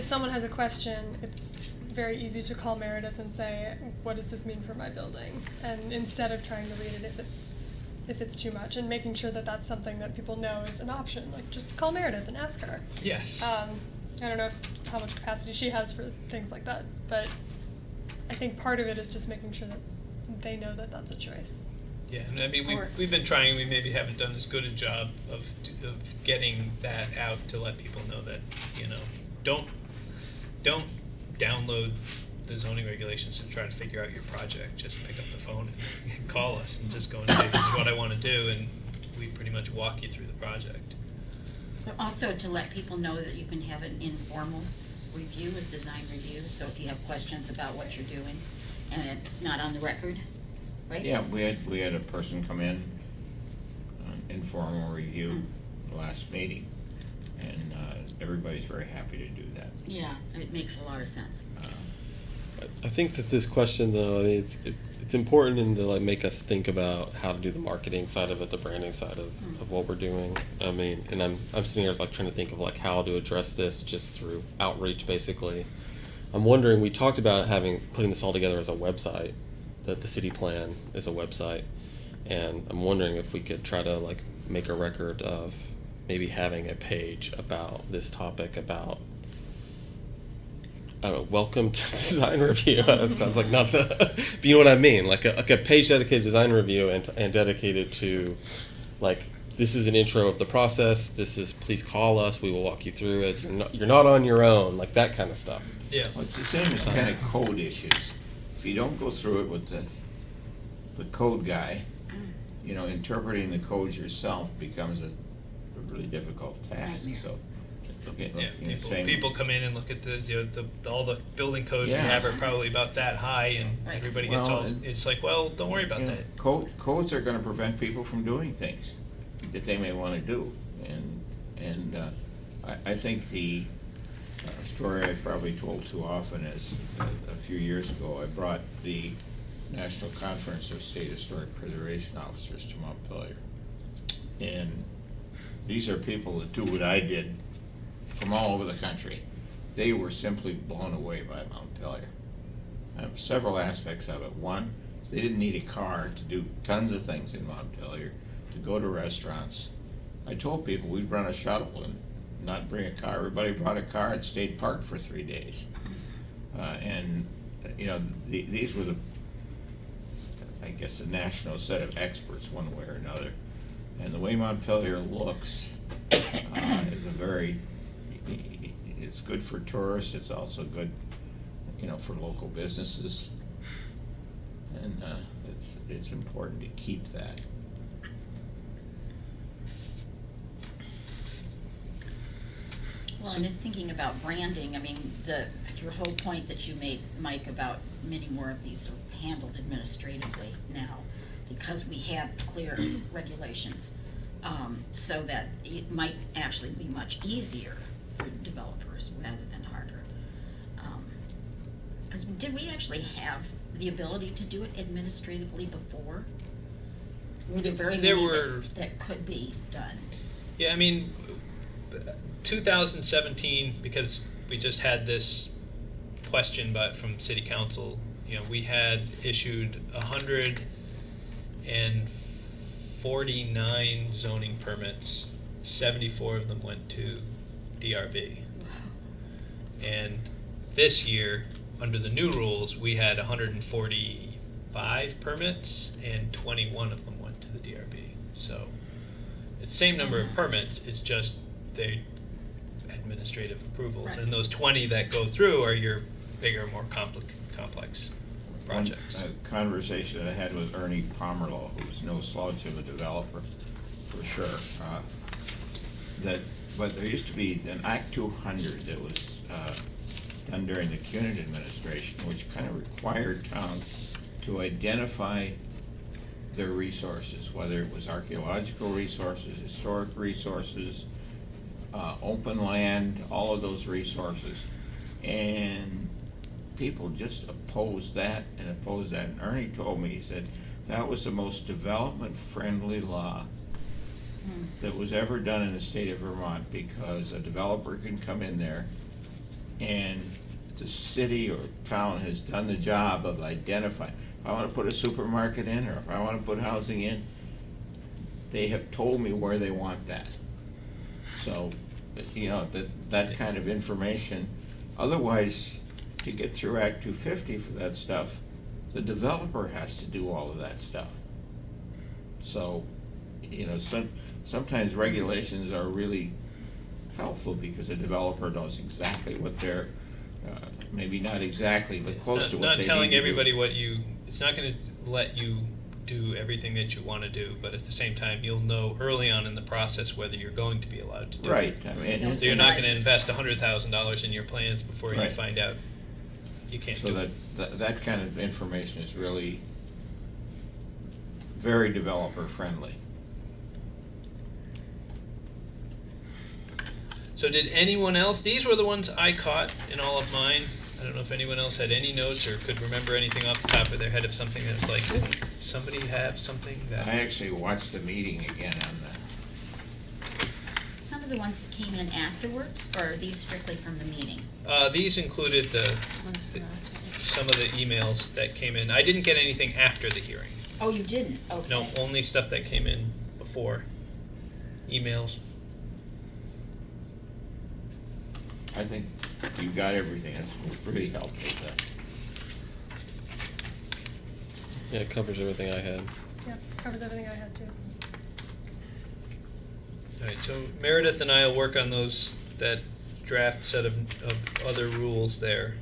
someone has a question, it's very easy to call Meredith and say, what does this mean for my building? And instead of trying to read it if it's too much, and making sure that that's something that people know is an option. Like, just call Meredith and ask her. Yes. I don't know how much capacity she has for things like that, but I think part of it is just making sure that they know that that's a choice. Yeah, and I mean, Or- we've been trying, we maybe haven't done as good a job of getting that out to let people know that, don't download the zoning regulations and try to figure out your project. Just pick up the phone and call us and just go and say, this is what I want to do, and we pretty much walk you through the project. But also to let people know that you can have an informal review, a design review, so if you have questions about what you're doing, and it's not on the record, right? yeah, we had a person come in, an informal review last meeting, and everybody's very happy to do that. Yeah, it makes a lot of sense. I think that this question, though, it's important and to like make us think about how to do the marketing side of it, the branding side of what we're doing. I mean, and I'm sitting here like trying to think of like how to address this just through outreach, basically. I'm wondering, we talked about putting this all together as a website, that the city plan is a website, and I'm wondering if we could try to like make a record of maybe having a page about this topic, about, I don't know, welcome to design review. It sounds like not the, but you know what I mean? Like a page dedicated to design review and dedicated to, like, this is an intro of the process. This is, please call us. We will walk you through it. You're not on your own. Like that kind of stuff. Yeah. Well, it's the same as kind of code issues. If you don't go through it with the code guy, you know, interpreting the codes yourself becomes a really difficult task, Nightmare. so. Okay, Yeah, you know, people come in and look at all the building codes we Yeah. have are probably about that high, and Right. everybody gets Well, all, and- it's like, well, don't worry about you know, that. codes are gonna prevent people from doing things that they may wanna do. And I think the story I've probably told too often is, a few years ago, I brought the National Conference of State Historic Preservation Officers to Montpelier. And these are people that do what I did from all over the country. They were simply blown away by Montpelier. Several aspects of it. One, they didn't need a car to do tons of things in Montpelier, to go to restaurants. I told people we'd run a shuttle and not bring a car. Everybody brought a car and stayed parked for 3 days. And, you know, these were I guess, a national set of experts one way or another. And the way Montpelier looks is it's good for tourists, it's also good, you know, for local businesses. And it's important to keep that. Well, and in thinking about branding, I mean, your whole point that you made, Mike, about many more of these are handled administratively now, because we have clear regulations, so that it might actually be much easier for developers rather than harder. Because did we actually have the ability to do it administratively before? Were there very There many were- that could be done? Yeah, I mean, 2017, because we just had this question from city council, you know, we had issued 149 zoning permits. 74 of them went to DRB. And this year, under the new rules, we had 145 permits and 21 of them went to the DRB. So it's the same number of permits, it's just they administrative approvals. Right. And those 20 that go through are your bigger, more complex projects. A conversation I had with Ernie Pomerlow, who's no slouch of a developer, for sure. But there used to be an Act 200 that was done during the Cunit administration, which kind of required towns to identify their resources, whether it was archaeological resources, historic resources, open land, all of those resources. And people just opposed that. And Ernie told me, he said, that was the most development-friendly law that was ever done in the state of Vermont, because a developer can come in there and the city or town has done the job of identifying, if I want to put a supermarket in, or if I want to put housing in, they have told me where they want that. So, you know, that kind of information. Otherwise, to get through Act 250 for that stuff, the developer has to do all of that stuff. So, you know, sometimes regulations are really helpful because the developer knows exactly what they're, maybe not exactly, but close to what they need to do. Not telling everybody it's not gonna let you do everything that you wanna do, but at the same time, you'll know early on in the process whether you're going to be allowed to do it. Right, I mean, No So you're not gonna surprises. invest $100,000 in your plans before you Right. find out you can't so do it. that kind of information is really very developer-friendly. So did anyone else, these were the ones I caught in all of mine. I don't know if anyone else had any notes or could remember anything off the top of their head of something that's like, does somebody have something that? I actually watched the meeting again on Some of the ones that came in afterwards, or are these strictly from the meeting? These included some of the emails that came in. I didn't get anything after the hearing. Oh, you didn't? Okay. No, only stuff that came in before. Emails. I think you got everything. It's pretty helpful. Yeah, it covers everything I had. Yep, covers everything I had too. All right, so Meredith and I will work on that draft set of other rules there,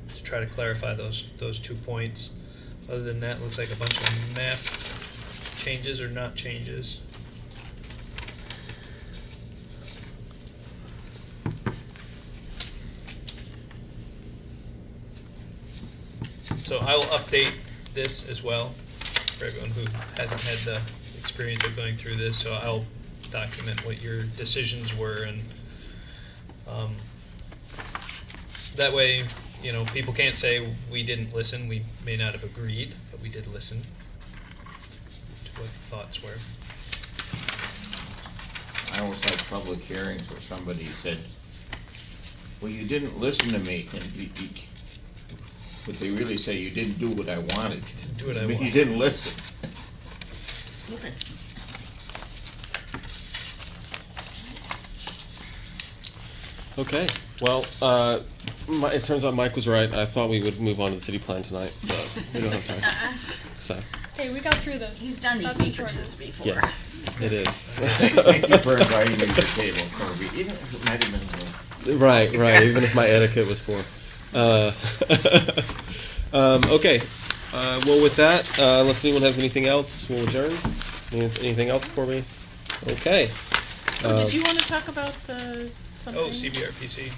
to try to clarify those 2 points. Other than that, looks like a bunch of map changes or not changes. So I will update this as well for everyone who hasn't had the experience of going through this. So I'll document what your decisions were, and that way, you know, people can't say we didn't listen. We may not have agreed, but we did listen to what thoughts were. I always like public hearings where somebody said, well, you didn't listen to me, but they really say you didn't do what I wanted. Do what I mean, you wanted. didn't listen. You listen. Okay, well, it turns out Mike was right. I thought we would move on to the city plan tonight, but we don't have time. So, Hey, we got through this. He's done these That's matrices important. before. yes, it is. Thank you for inviting me to the table, Kirby, even if it might have been Right, even if my etiquette was poor. Okay, well, with that, unless anyone has anything else, we'll adjourn. Anything else before we? Okay. Oh, did you want to talk about the something? Oh, CBRPC.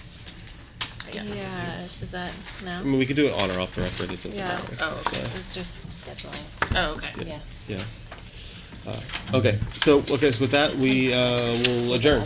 Yes. Yeah, is that I no? mean, we could do it on or off the record. It doesn't Yeah. matter. Oh, okay. It's just scheduling. Oh, okay. Yeah. Yeah. Okay, so with that, we will adjourn.